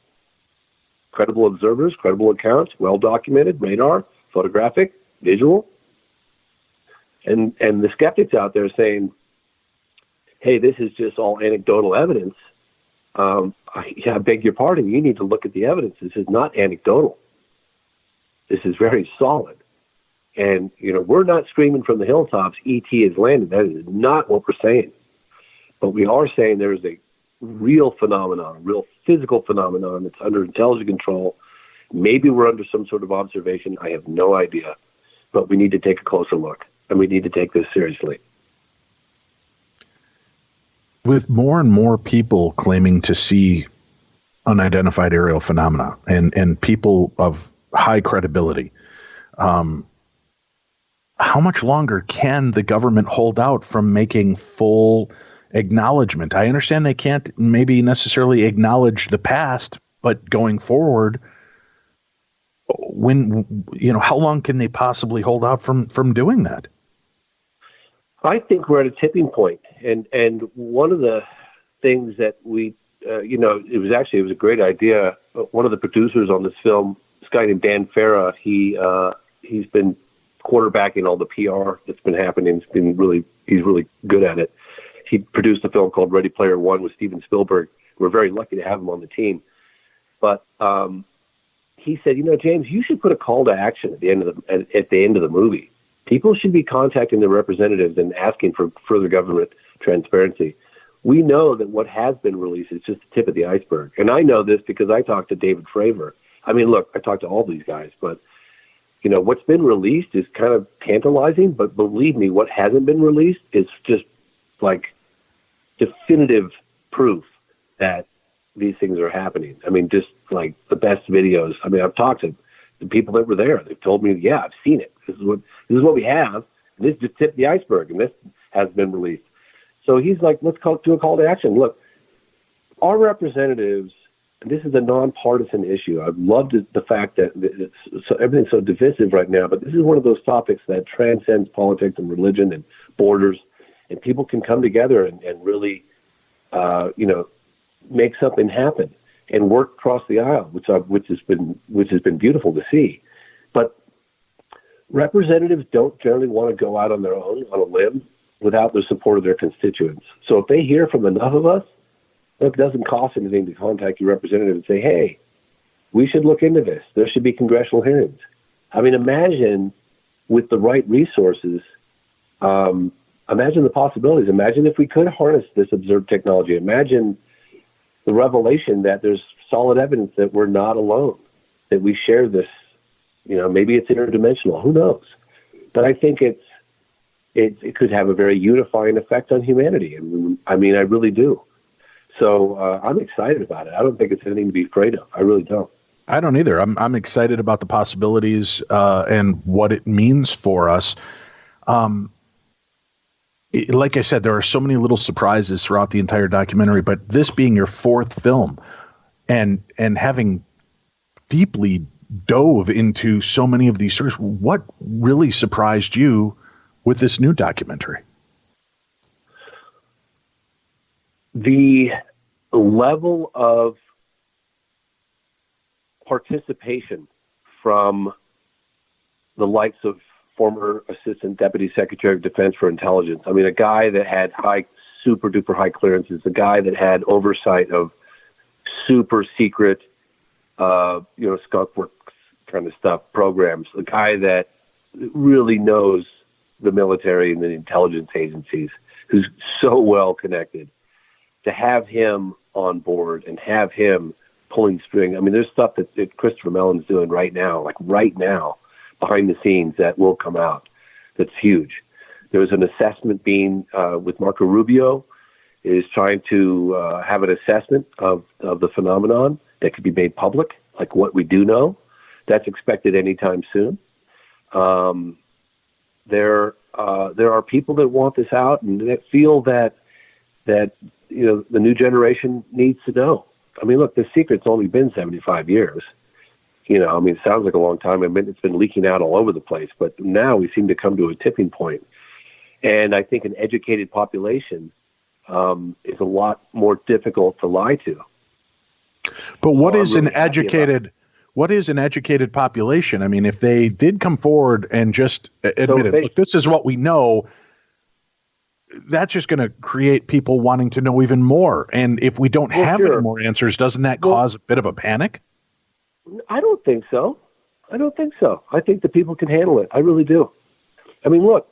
Credible observers, credible accounts, well-documented, radar, photographic, visual. And the skeptics out there saying, hey, this is just all anecdotal evidence. I beg your pardon, you need to look at the evidence. This is not anecdotal. This is very solid. And, we're not screaming from the hilltops, ET has landed. That is not what we're saying. But we are saying there's a real phenomenon, a real physical phenomenon that's under intelligent control. Maybe we're under some sort of observation. I have no idea. But we need to take a closer look, and we need to take this seriously. With more and more people claiming to see unidentified aerial phenomena and people of high credibility, how much longer can the government hold out from making full acknowledgement? I understand they can't maybe necessarily acknowledge the past, but going forward, how long can they possibly hold out from doing that? I think we're at a tipping point. And one of the things that we, it was a great idea. One of the producers on this film, this guy named Dan Farah, he's been quarterbacking all the PR that's been happening. He's really good at it. He produced a film called Ready Player One with Steven Spielberg. We're very lucky to have him on the team. But he said, James, you should put a call to action at the end of the movie. People should be contacting their representatives and asking for further government transparency. We know that what has been released is just the tip of the iceberg. And I know this because I talked to David Fravor. I mean, look, I talked to all these guys, but what's been released is kind of tantalizing, but believe me, what hasn't been released is just like definitive proof that these things are happening. I mean, just like the best videos. I mean, I've talked to the people that were there. They've told me, yeah, I've seen it. This is what we have. And this just tipped the iceberg, and this has been released. So he's like, let's do a call to action. Look, our representatives, and this is a nonpartisan issue. I've loved the fact that everything's so divisive right now, but this is one of those topics that transcends politics and religion and borders, and people can come together and really, make something happen and work across the aisle, which has been beautiful to see. But representatives don't generally want to go out on their own on a limb without the support of their constituents. So if they hear from enough of us, it doesn't cost anything to contact your representative and say, hey, we should look into this. There should be congressional hearings. I mean, imagine with the right resources, imagine the possibilities. Imagine if we could harness this observed technology. Imagine the revelation that there's solid evidence that we're not alone, that we share this, maybe it's interdimensional, who knows? But I think it could have a very unifying effect on humanity. I mean, I really do. So I'm excited about it. I don't think it's anything to be afraid of. I really don't. I don't either. I'm excited about the possibilities and what it means for us. Like I said, there are so many little surprises throughout the entire documentary, but this being your fourth film and having deeply dove into so many of these stories, what really surprised you with this new documentary? The level of participation from the likes of former Assistant Deputy Secretary of Defense for Intelligence. I mean, a guy that had super duper high clearances, a guy that had oversight of super secret, skunk works kind of stuff, programs, a guy that really knows the military and the intelligence agencies, who's so well connected. To have him on board and have him pulling string. I mean, there's stuff that Christopher Mellon's doing right now, behind the scenes, that will come out. That's huge. There's an assessment being with Marco Rubio is trying to have an assessment of the phenomenon that could be made public, like what we do know. That's expected anytime soon. There are people that want this out and that feel that the new generation needs to know. I mean, look, the secret's only been 75 years. It sounds like a long time. I mean, it's been leaking out all over the place, but now we seem to come to a tipping point. And I think an educated population is a lot more difficult to lie to. But what is an educated population? I mean, if they did come forward and just admit it, look, this is what we know, that's just going to create people wanting to know even more. And if we don't have any more answers, doesn't that cause a bit of a panic? I don't think so. I think the people can handle it. I really do. I mean, look,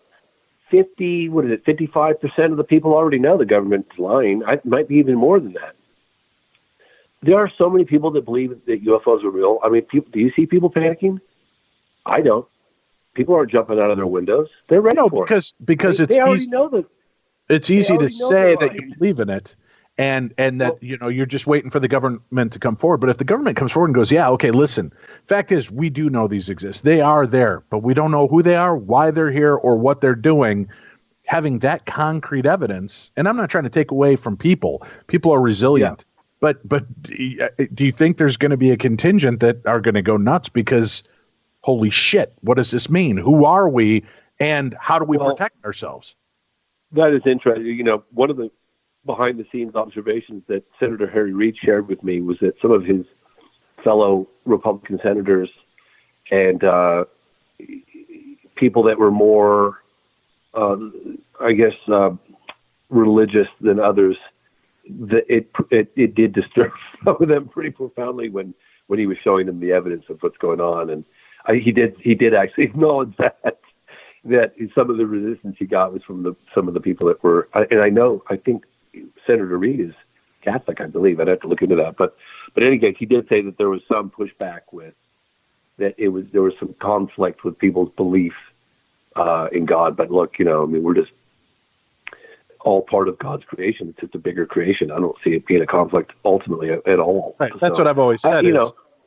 55% of the people already know the government's lying. It might be even more than that. There are so many people that believe that UFOs are real. I mean, do you see people panicking? I don't. People aren't jumping out of their windows. They're ready for it. Because they already know that. It's easy to say that you believe in it and that, you're just waiting for the government to come forward. But if the government comes forward and goes, yeah, okay, listen, fact is, we do know these exist. They are there, but we don't know who they are, why they're here, or what they're doing. Having that concrete evidence, and I'm not trying to take away from people. People are resilient. Yeah. But do you think there's going to be a contingent that are going to go nuts because, holy shit, what does this mean? Who are we, and how do we protect ourselves? That is interesting. One of the behind-the-scenes observations that Senator Harry Reid shared with me was that some of his fellow Republican senators and people that were more, religious than others, that it did disturb some of them pretty profoundly when he was showing them the evidence of what's going on, and he did actually acknowledge that some of the resistance he got was from some of the people that were, and I think Senator Reid is Catholic, I believe. I'd have to look into that, but in any case, he did say that there was some pushback with that. There was some conflict with people's belief in God. But look, we're just. all part of God's creation. It's just a bigger creation. I don't see it being a conflict ultimately at all. Right. That's what I've always said.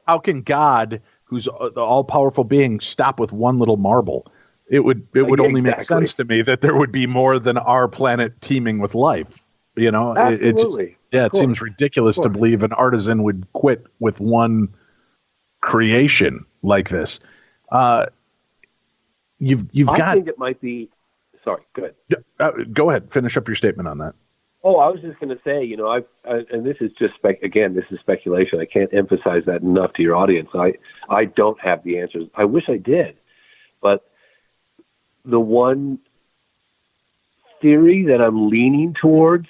How can God, who's the all-powerful being, stop with one little marble? It would only make sense to me that there would be more than our planet teeming with life. Absolutely. It seems ridiculous to believe an artisan would quit with one creation like this. I think it might be. Sorry, go ahead. Go ahead. Finish up your statement on that. Oh, I was just going to say, and this is just this is speculation. I can't emphasize that enough to your audience. I don't have the answers. I wish I did, but the one theory that I'm leaning towards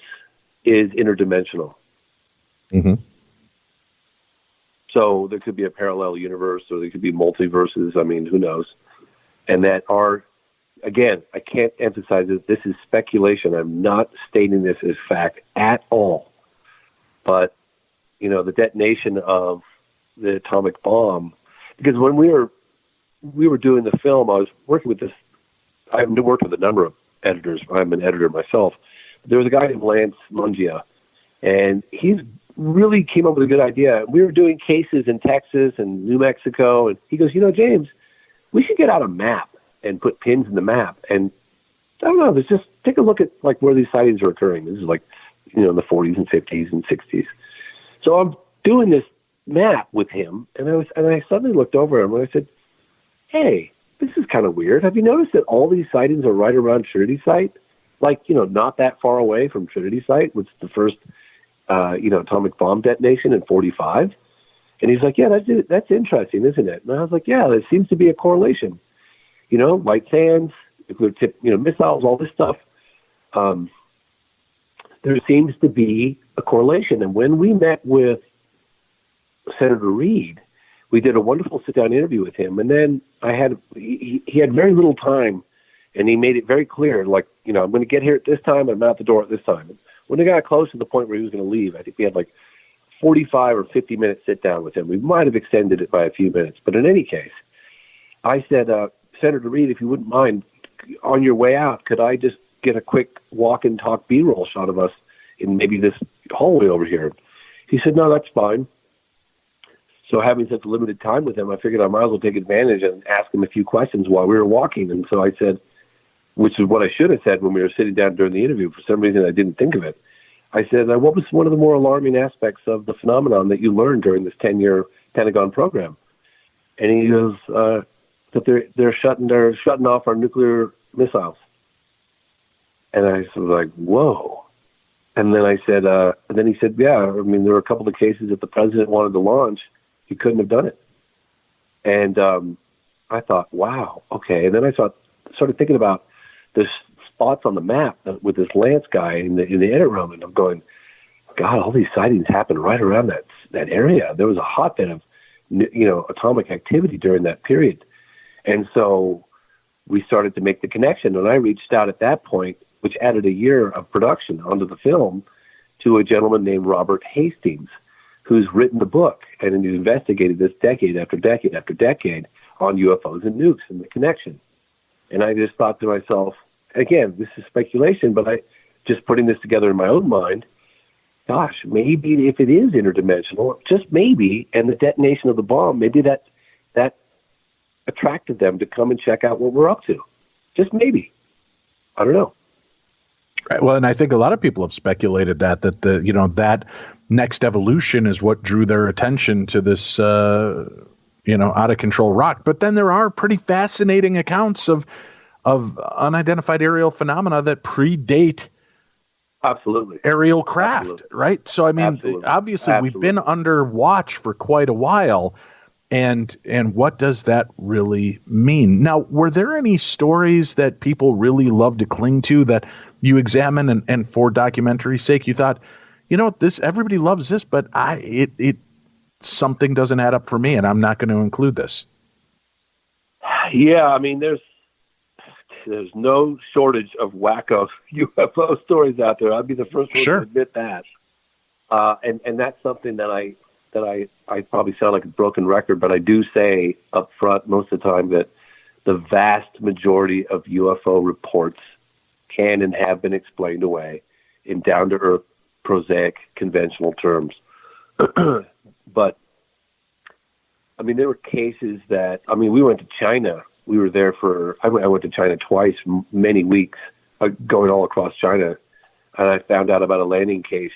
is interdimensional. Mm-hmm. So there could be a parallel universe, or there could be multiverses. I mean, who knows? And that are. Again, I can't emphasize it. This is speculation. I'm not stating this as fact at all. But, the detonation of the atomic bomb, because when we were doing the film, I was working with this. I've worked with a number of editors. I'm an editor myself. There was a guy named Lance Mungia, and he really came up with a good idea. We were doing cases in Texas and New Mexico, and he goes, James, we should get out a map and put pins in the map. And I don't know, let's just take a look at where these sightings are occurring. This is in the 40s and 50s and 60s. So I'm doing this map with him, and I suddenly looked over him and I said, hey, this is kind of weird. Have you noticed that all these sightings are right around Trinity Site? Not that far away from Trinity Site, which is the first, atomic bomb detonation in 1945. And he's like, yeah, that's interesting, isn't it? And I was like, yeah, there seems to be a correlation. White sands, nuclear tip, missiles, all this stuff. There seems to be a correlation. And when we met with Senator Reid, we did a wonderful sit-down interview with him. And then he had very little time, and he made it very clear, I'm going to get here at this time, I'm out the door at this time. And when it got close to the point where he was going to leave, I think we had 45 or 50 minute sit-down with him. We might have extended it by a few minutes. But in any case, I said, Senator Reid, if you wouldn't mind, on your way out, could I just get a quick walk and talk B-roll shot of us in maybe this hallway over here? He said, no, that's fine. So having such limited time with him, I figured I might as well take advantage and ask him a few questions while we were walking. And so I said, which is what I should have said when we were sitting down during the interview. For some reason, I didn't think of it. I said, what was one of the more alarming aspects of the phenomenon that you learned during this 10-year Pentagon program? And he goes, that they're shutting off our nuclear missiles. And I was like, whoa. And then I said, and then he said, yeah, I mean, there were a couple of cases that the president wanted to launch, he couldn't have done it. And I thought, wow, okay. And then I started thinking about the spots on the map with this Lance guy in the edit room, and I'm going, God, all these sightings happened right around that area. There was a hotbed of atomic activity during that period. And so we started to make the connection, and I reached out at that point, which added a year of production onto the film, to a gentleman named Robert Hastings, who's written the book and he's investigated this decade after decade after decade on UFOs and nukes and the connection. And I just thought to myself, again, this is speculation, but I just putting this together in my own mind, gosh, maybe if it is interdimensional, just maybe, and the detonation of the bomb, maybe that attracted them to come and check out what we're up to. Just maybe. I don't know. Right. Well, and I think a lot of people have speculated that that next evolution is what drew their attention to this, out of control rock. But then there are pretty fascinating accounts of unidentified aerial phenomena that predate absolutely aerial craft. Absolutely. Right. So, I mean, Absolutely. obviously Absolutely. We've been under watch for quite a while. And what does that really mean? Now, were there any stories that people really love to cling to that you examine and for documentary sake, you thought, this, everybody loves this, but something doesn't add up for me and I'm not going to include this? Yeah. I mean, there's no shortage of wacko UFO stories out there. I'd be the first one to admit that. And that's something that I probably sound like a broken record, but I do say up front most of the time that the vast majority of UFO reports can and have been explained away in down-to-earth, prosaic, conventional terms. But, I mean, there were cases that, I mean, we went to China. We were there I went to China twice, many weeks, going all across China. And I found out about a landing case.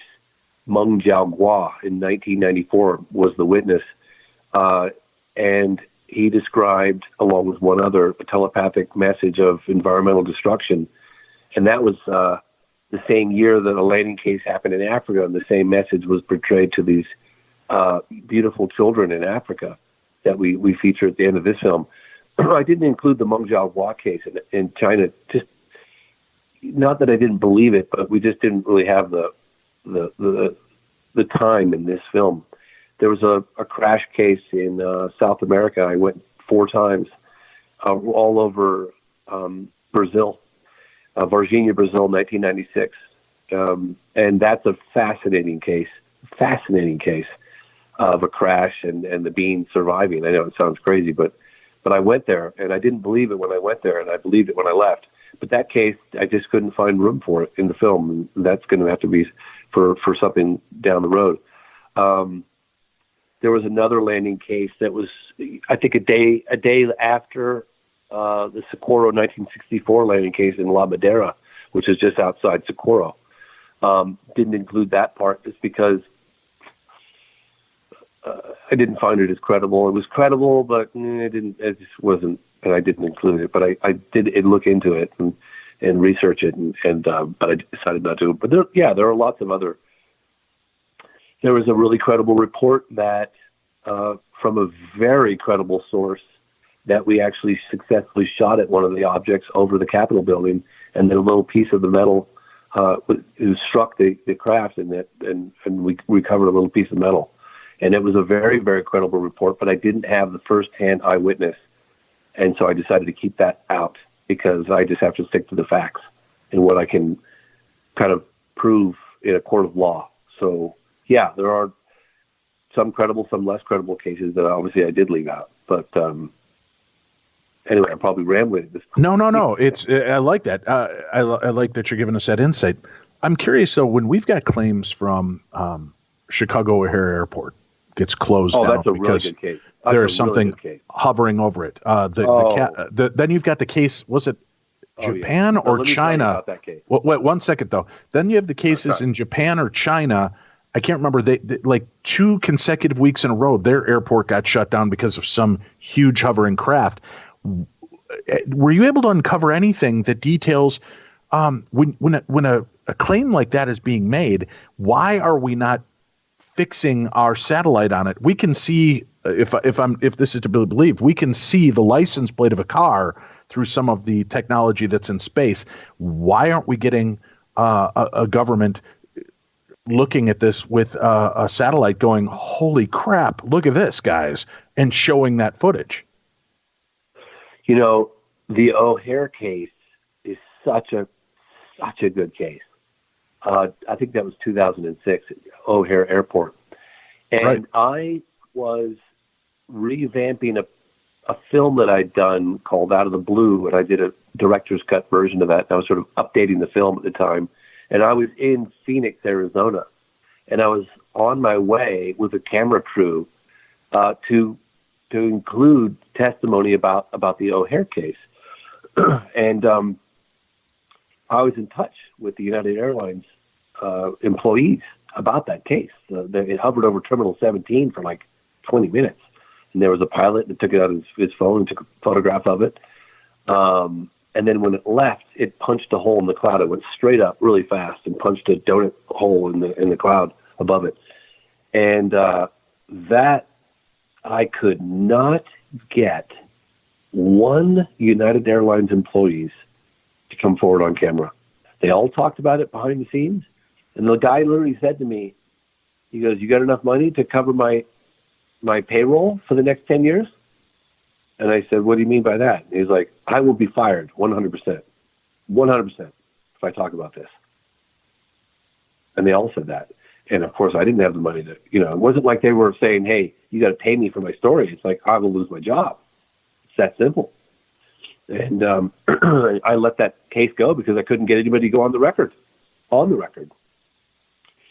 Meng Jiaogua in 1994 was the witness. And he described, along with one other, a telepathic message of environmental destruction. And that was the same year that a landing case happened in Africa, and the same message was portrayed to these beautiful children in Africa that we feature at the end of this film. I didn't include the Meng Jiaogua case in China, just not that I didn't believe it, but we just didn't really have the time in this film. There was a crash case in South America. I went 4 times, all over Brazil, Varginha, Brazil, 1996. And that's a fascinating case of a crash and the being surviving. I know it sounds crazy, but I went there, and I didn't believe it when I went there, and I believed it when I left. But that case, I just couldn't find room for it in the film, and that's going to have to be for something down the road. There was another landing case that was, I think, a day after the Socorro 1964 landing case in La Madera, which is just outside Socorro. Didn't include that part just because I didn't find it as credible. It was credible, but it just wasn't, and I didn't include it. But I did look into it and research it, but I decided not to. But there are lots of other. There was a really credible report that from a very credible source that we actually successfully shot at one of the objects over the Capitol building, and then a little piece of the metal struck the craft, and we recovered a little piece of metal. And it was a very, very credible report, but I didn't have the first-hand eyewitness, and so I decided to keep that out because I just have to stick to the facts and what I can kind of prove in a court of law. So, yeah, there are some credible, some less credible cases that obviously I did leave out. But anyway, I'm probably rambling at this point. No. I like that. I like that you're giving us that insight. I'm curious, though, when we've got claims from Chicago O'Hare Airport gets closed down that's a because really good case. There's something hovering over it. Then you've got the case, was it Japan or China? Wait, 1 second, though. Then you have the cases in Japan or China. I can't remember. They like 2 consecutive weeks in a row, their airport got shut down because of some huge hovering craft. Were you able to uncover anything that details when a claim like that is being made? Why are we not fixing our satellite on it? We can see if this is to be believed, we can see the license plate of a car through some of the technology that's in space. Why aren't we getting a government looking at this with a satellite going, holy crap, look at this, guys, and showing that footage? You know, the O'Hare case is such a good case. I think that was 2006, O'Hare Airport. And right. I was revamping a film that I'd done called Out of the Blue, and I did a director's cut version of that. And I was sort of updating the film at the time. And I was in Phoenix, Arizona, and I was on my way with a camera crew to include testimony about the O'Hare case. And I was in touch with the United Airlines employees about that case. It hovered over Terminal 17 for like 20 minutes. And there was a pilot that took it out of his phone and took a photograph of it. And then when it left, it punched a hole in the cloud. It went straight up really fast and punched a donut hole in the cloud above it. And that I could not get one United Airlines employees to come forward on camera. They all talked about it behind the scenes. And the guy literally said to me, he goes, "You got enough money to cover my payroll for the next 10 years?" And I said, "What do you mean by that?" And he's like, "I will be fired 100%, 100% if I talk about this." And they all said that. And of course, I didn't have the money to, it wasn't like they were saying, "Hey, you got to pay me for my story." It's like, I will lose my job. It's that simple. And I let that case go because I couldn't get anybody to go on the record.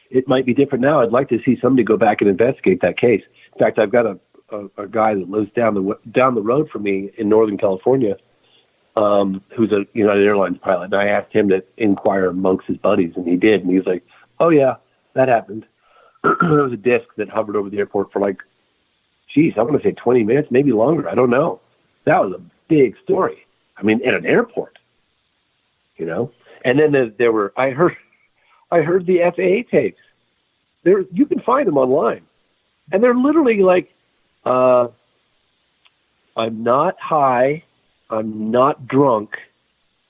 It might be different now. I'd like to see somebody go back and investigate that case. In fact, I've got a guy that lives down the road from me in Northern California, who's a United Airlines pilot. And I asked him to inquire amongst his buddies, and he did. And he was like, "Oh yeah, that happened." There was a disc that hovered over the airport for like, I want to say 20 minutes, maybe longer. I don't know. That was a big story. I mean, at an airport, And then there were. I heard the FAA tapes. You can find them online, and they're literally like, "I'm not high, I'm not drunk.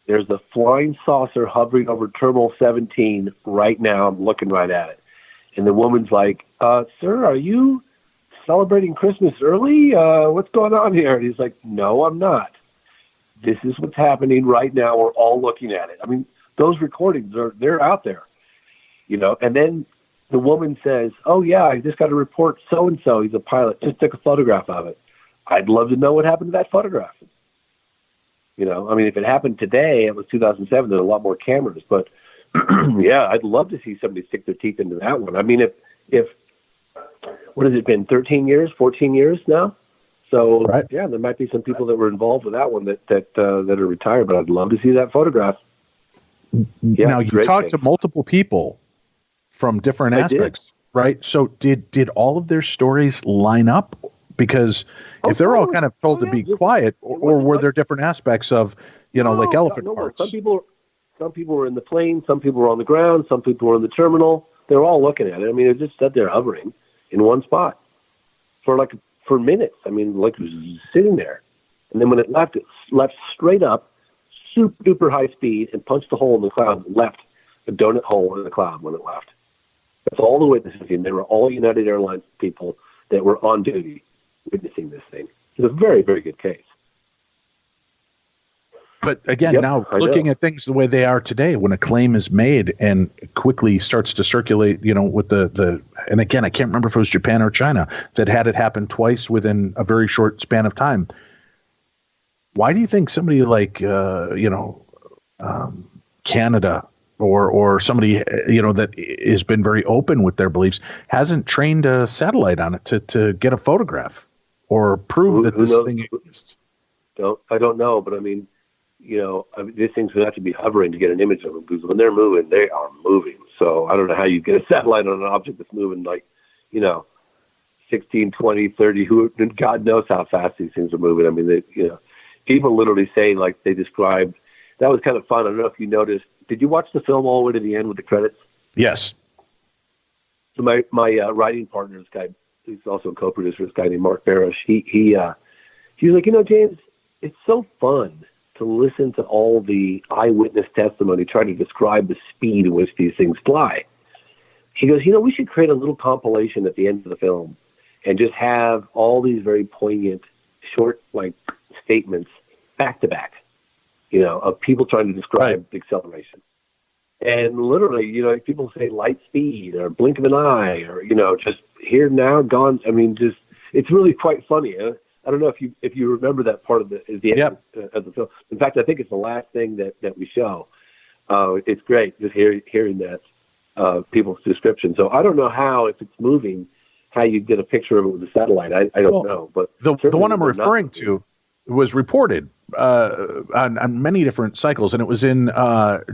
There's a flying saucer hovering over Terminal 17 right now. I'm looking right at it." And the woman's like, "Sir, are you celebrating Christmas early? What's going on here?" And he's like, "No, I'm not. This is what's happening right now. We're all looking at it." I mean, those recordings they're out there, And then the woman says, "Oh yeah, I just got a report. So and so, he's a pilot, just took a photograph of it." I'd love to know what happened to that photograph. I mean, if it happened today, it was 2007. There's a lot more cameras, but yeah, I'd love to see somebody stick their teeth into that one. I mean, if what has it been, 13 years, 14 years now? So right. Yeah, there might be some people that were involved with that one that are retired, but I'd love to see that photograph. Yeah, now you talked to multiple people from different aspects, right? So did all of their stories line up? Because if they're all kind of told to be quiet, or were there different aspects of, like elephant parts? Some people were in the plane, some people were on the ground, some people were in the terminal. They were all looking at it. I mean, it just stood there hovering in one spot for minutes. I mean, like it was sitting there. And then when it left straight up, super duper high speed, and punched a hole in the cloud, and left a donut hole in the cloud when it left. That's all the witnesses. And they were all United Airlines people that were on duty witnessing this thing. It's a very, very good case. But again, now looking at things the way they are today, when a claim is made and quickly starts to circulate, with and again, I can't remember if it was Japan or China that had it happen twice within a very short span of time. Why do you think somebody like, Canada or somebody, that has been very open with their beliefs hasn't trained a satellite on it to get a photograph or prove that this thing exists? I don't know, but I mean, these things would have to be hovering to get an image of them, because when they're moving, they are moving. So I don't know how you get a satellite on an object that's moving 16, 20, 30, God knows how fast these things are moving. I mean, people literally say, like they described, that was kind of fun. I don't know if you noticed. Did you watch the film all the way to the end with the credits? Yes. So my writing partner, this guy, who's also a co-producer, this guy named Mark Barish, he was like, James, it's so fun to listen to all the eyewitness testimony trying to describe the speed at which these things fly. He goes, we should create a little compilation at the end of the film and just have all these very poignant, short, statements back to back, of people trying to describe the acceleration. And literally, people say light speed or blink of an eye or, just here, now, gone. I mean, it's really quite funny. I don't know if you remember that part of the end of the film. In fact, I think it's the last thing that we show. It's great just hearing that people's description. So I don't know how, if it's moving, how you get a picture of it with a satellite. I don't know. But the one I'm referring to was reported on many different cycles, and it was in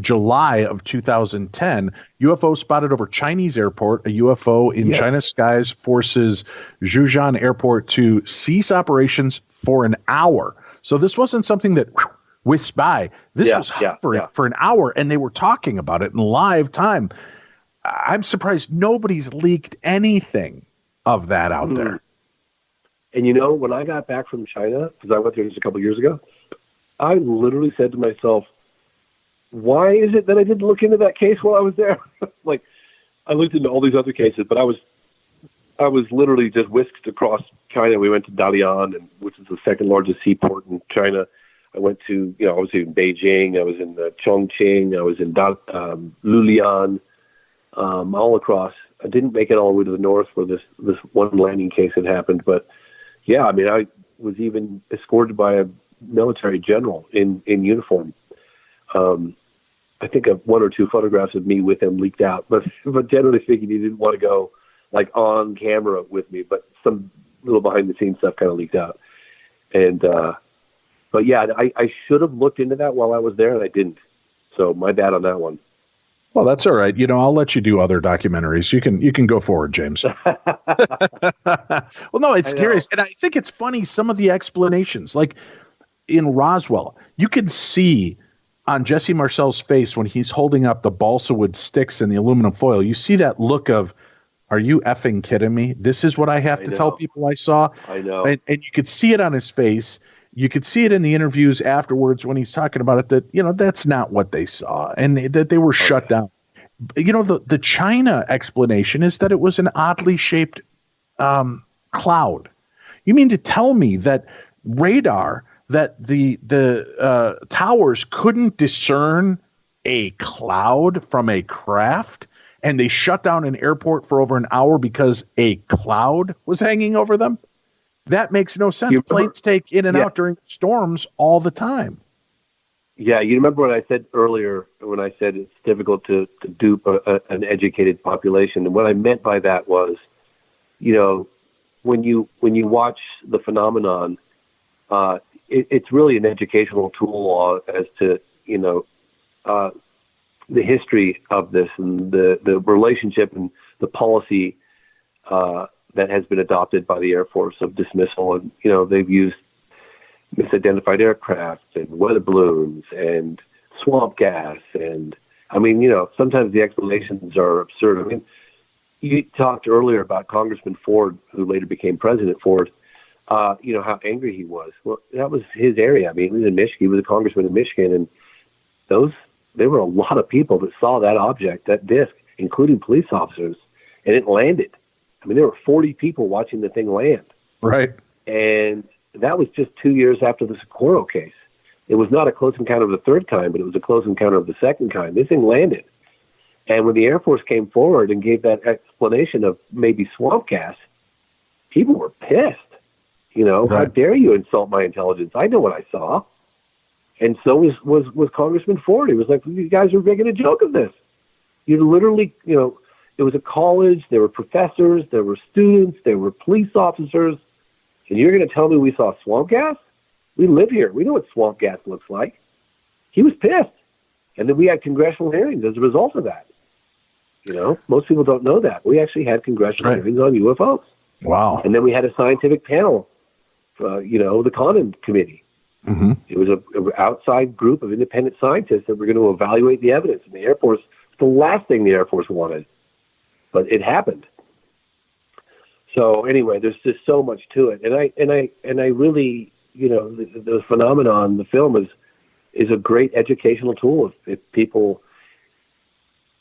July of 2010. UFO spotted over Chinese airport. A UFO in China's skies forces Zhejiang airport to cease operations for an hour. So this wasn't something that whisked by. This was hovering for an hour, and they were talking about it in live time. I'm surprised nobody's leaked anything of that out there. And when I got back from China, because I went there just a couple of years ago, I literally said to myself, why is it that I didn't look into that case while I was there? I looked into all these other cases, but I was literally just whisked across China. We went to Dalian, which is the second largest seaport in China. I went to, I was in Beijing, I was in Chongqing, I was in Lulian, all across. I didn't make it all the way to the north where this one landing case had happened, but yeah, I mean, I was even escorted by a military general in uniform. I think one or two photographs of me with him leaked out, but generally speaking, he didn't want to go like on camera with me, but some little behind the scenes stuff kind of leaked out. And, but yeah, I should have looked into that while I was there, and I didn't. So my bad on that one. Well, that's all right. I'll let you do other documentaries. You can go forward, James. Well, no, it's curious. And I think it's funny, some of the explanations, like in Roswell, you can see on Jesse Marcel's face when he's holding up the balsa wood sticks and the aluminum foil, you see that look of, are you effing kidding me? This is what I have to tell people I saw. I know. And you could see it on his face. You could see it in the interviews afterwards when he's talking about it, that, that's not what they saw and that they were shut down. The China explanation is that it was an oddly shaped cloud. You mean to tell me that radar, that the towers couldn't discern a cloud from a craft, and they shut down an airport for over an hour because a cloud was hanging over them? That makes no sense. Planes take in and out during storms all the time. Yeah, you remember what I said earlier when I said it's difficult to dupe an educated population, and what I meant by that was, when you watch the phenomenon, it's really an educational tool as to the history of this and the relationship and the policy that has been adopted by the Air Force of dismissal. And they've used misidentified aircraft and weather balloons and swamp gas, and sometimes the explanations are absurd. You talked earlier about Congressman Ford, who later became President Ford. How angry he was. Well, that was his area. He was in Michigan. He was a congressman in Michigan, and there were a lot of people that saw that object, that disc, including police officers, and it landed. There were 40 people watching the thing land. Right. And that was just 2 years after the Socorro case. It was not a close encounter of the third kind, but it was a close encounter of the second kind. This thing landed. And when the Air Force came forward and gave that explanation of maybe swamp gas, people were pissed. How dare you insult my intelligence? I know what I saw. And so was Congressman Ford. He was like, you guys are making a joke of this. You literally, it was a college, there were professors, there were students, there were police officers, and you're going to tell me we saw swamp gas? We live here. We know what swamp gas looks like. He was pissed. And then we had congressional hearings as a result of that. Most people don't know that. We actually had congressional hearings on UFOs. Wow. And then we had a scientific panel, the Condon Committee. Mm-hmm. It was an outside group of independent scientists that were going to evaluate the evidence. And the Air Force, the last thing the Air Force wanted. But it happened. So anyway, there's just so much to it. And I really, the phenomenon, the film is a great educational tool. If people,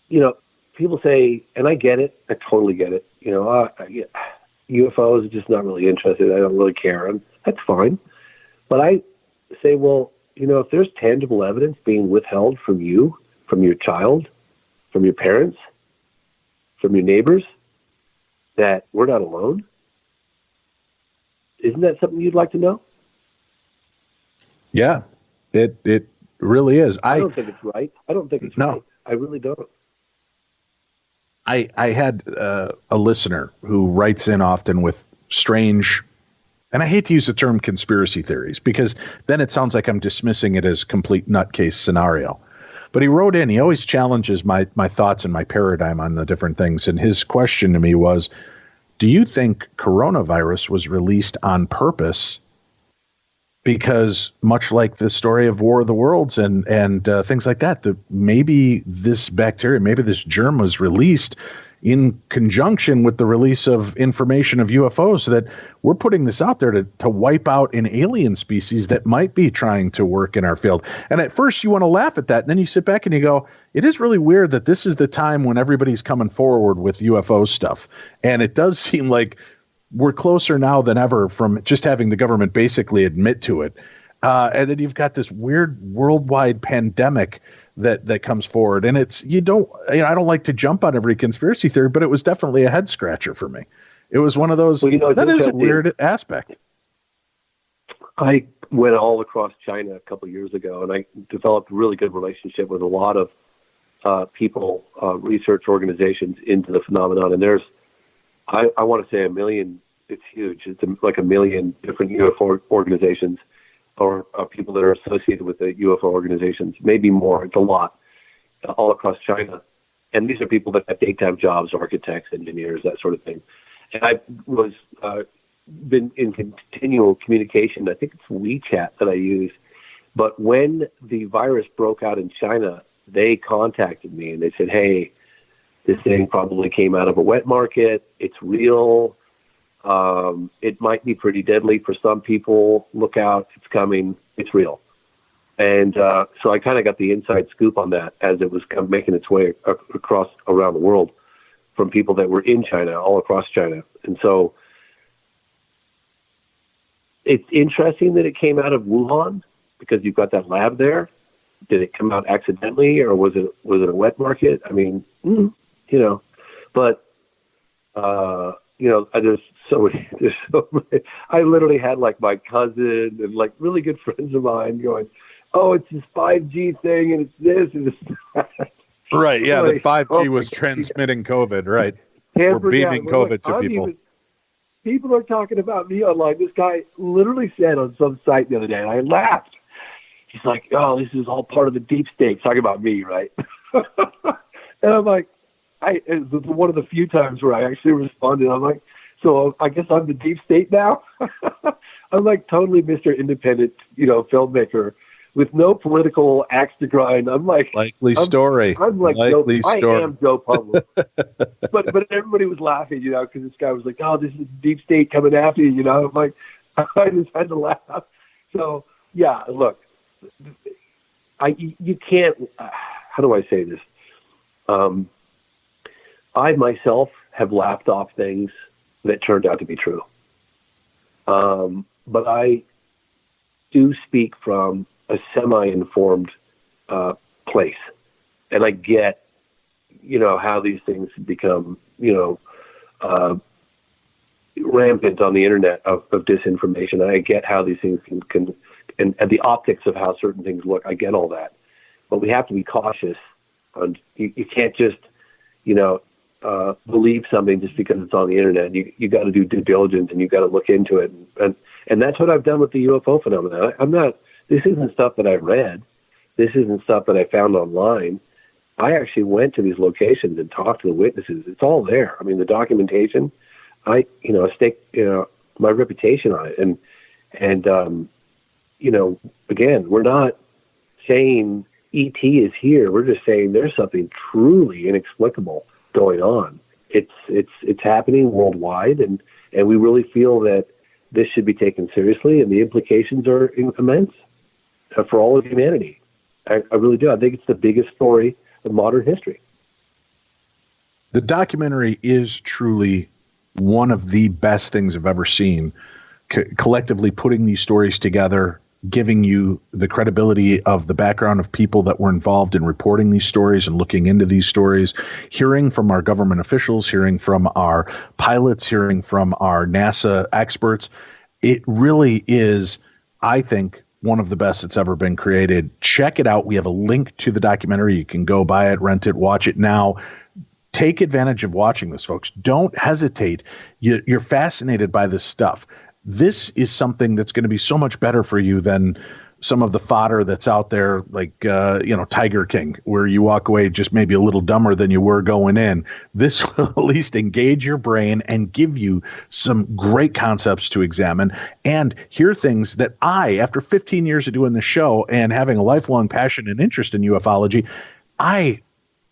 people say, and I get it, I totally get it. UFOs are just not really interested. I don't really care. And that's fine. But I say, well, if there's tangible evidence being withheld from you, from your child, from your parents, from your neighbors, that we're not alone, isn't that something you'd like to know? Yeah, it really is. I don't think it's right. Right. I really don't. I had a listener who writes in often with strange, and I hate to use the term conspiracy theories because then it sounds like I'm dismissing it as complete nutcase scenario. But he wrote in, he always challenges my thoughts and my paradigm on the different things. And his question to me was, do you think coronavirus was released on purpose? Because much like the story of War of the Worlds and things like that, maybe this bacteria, maybe this germ was released in conjunction with the release of information of UFOs, so that we're putting this out there to wipe out an alien species that might be trying to work in our field. And at first you want to laugh at that. And then you sit back and you go, it is really weird that this is the time when everybody's coming forward with UFO stuff. And it does seem like we're closer now than ever from just having the government basically admit to it. And then you've got this weird worldwide pandemic that comes forward. And I don't like to jump on every conspiracy theory, but it was definitely a head scratcher for me. It was one of those, that is a weird aspect. I went all across China a couple of years ago, and I developed a really good relationship with a lot of people, research organizations into the phenomenon. And there's, I want to say 1 million. It's huge. It's like 1 million different UFO organizations or people that are associated with the UFO organizations, maybe more. It's a lot, all across China. And these are people that have daytime jobs, architects, engineers, that sort of thing. And I was been in continual communication. I think it's WeChat that I use. But when the virus broke out in China, they contacted me and they said, hey, this thing probably came out of a wet market. It's real. It might be pretty deadly for some people. Look out. It's coming. It's real. And so I kind of got the inside scoop on that as it was making its way across around the world from people that were in China, all across China. And so it's interesting that it came out of Wuhan because you've got that lab there. Did it come out accidentally, or was it a wet market? I mean, but there's so many. I literally had like my cousin and like really good friends of mine going, "Oh, it's this 5G thing, and it's this and it's that." Right. Yeah, the 5G was transmitting COVID. Right. We're beaming COVID to people. People are talking about me online. This guy literally said on some site the other day, and I laughed. He's like, "Oh, this is all part of the deep state." Talking about me, right? And I'm like, it was one of the few times where I actually responded. I'm like, so I guess I'm the deep state now? I'm like totally Mr. Independent, filmmaker with no political axe to grind. I'm like, likely story. I'm like, likely story. I am Joe Public. but everybody was laughing, because this guy was like, "Oh, this is deep state coming after you," I'm like, I just had to laugh. So yeah, look, you can't, how do I say this? I myself have laughed off things that turned out to be true. But I do speak from a semi-informed place. And I get, how these things become, rampant on the internet of disinformation. I get how these things can and the optics of how certain things look. I get all that. But we have to be cautious. And you can't just, believe something just because it's on the internet. You got to do due diligence and you got to look into it. And that's what I've done with the UFO phenomenon. This isn't stuff that I read. This isn't stuff that I found online. I actually went to these locations and talked to the witnesses. It's all there. I mean, the documentation, I stake, my reputation on it. And again, we're not saying ET is here. We're just saying there's something truly inexplicable going on. It's happening worldwide, and we really feel that this should be taken seriously, and the implications are immense for all of humanity. I really do. I think it's the biggest story of modern history. The documentary is truly one of the best things I've ever seen, collectively putting these stories together, giving you the credibility of the background of people that were involved in reporting these stories and looking into these stories, hearing from our government officials, hearing from our pilots, hearing from our NASA experts. It really is, I think, one of the best that's ever been created. Check it out. We have a link to the documentary. You can go buy it, rent it, watch it now. Take advantage of watching this, folks. Don't hesitate. You're fascinated by this stuff. This is something that's going to be so much better for you than some of the fodder that's out there, like, Tiger King, where you walk away just maybe a little dumber than you were going in. This will at least engage your brain and give you some great concepts to examine and hear things that I, after 15 years of doing the show and having a lifelong passion and interest in ufology, I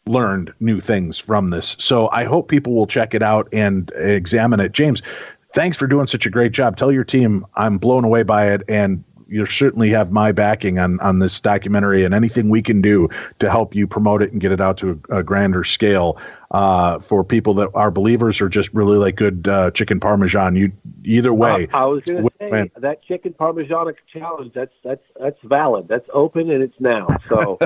learned new things from this. So I hope people will check it out and examine it. James, thanks for doing such a great job. Tell your team I'm blown away by it, and you certainly have my backing on this documentary and anything we can do to help you promote it and get it out to a grander scale for people that are believers or just really like good chicken parmesan. Either way. I was going to say that chicken parmesan challenge. That's valid. That's open and it's now. So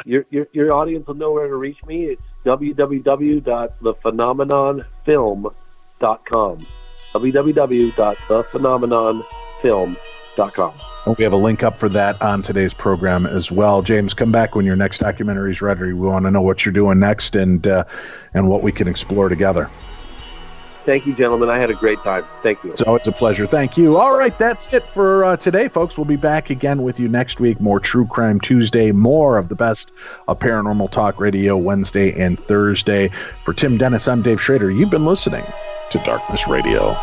your audience will know where to reach me. It's www.thephenomenonfilm.com. www.thephenomenonfilm.com. UFOprogram.com. And we have a link up for that on today's program as well. James, come back when your next documentary is ready. We want to know what you're doing next and what we can explore together. Thank you, gentlemen. I had a great time. Thank you. It's always a pleasure. Thank you. All right, that's it for today, folks. We'll be back again with you next week. More True Crime Tuesday, more of the best of Paranormal Talk Radio Wednesday and Thursday. For Tim Dennis, I'm Dave Schrader. You've been listening to Darkness Radio.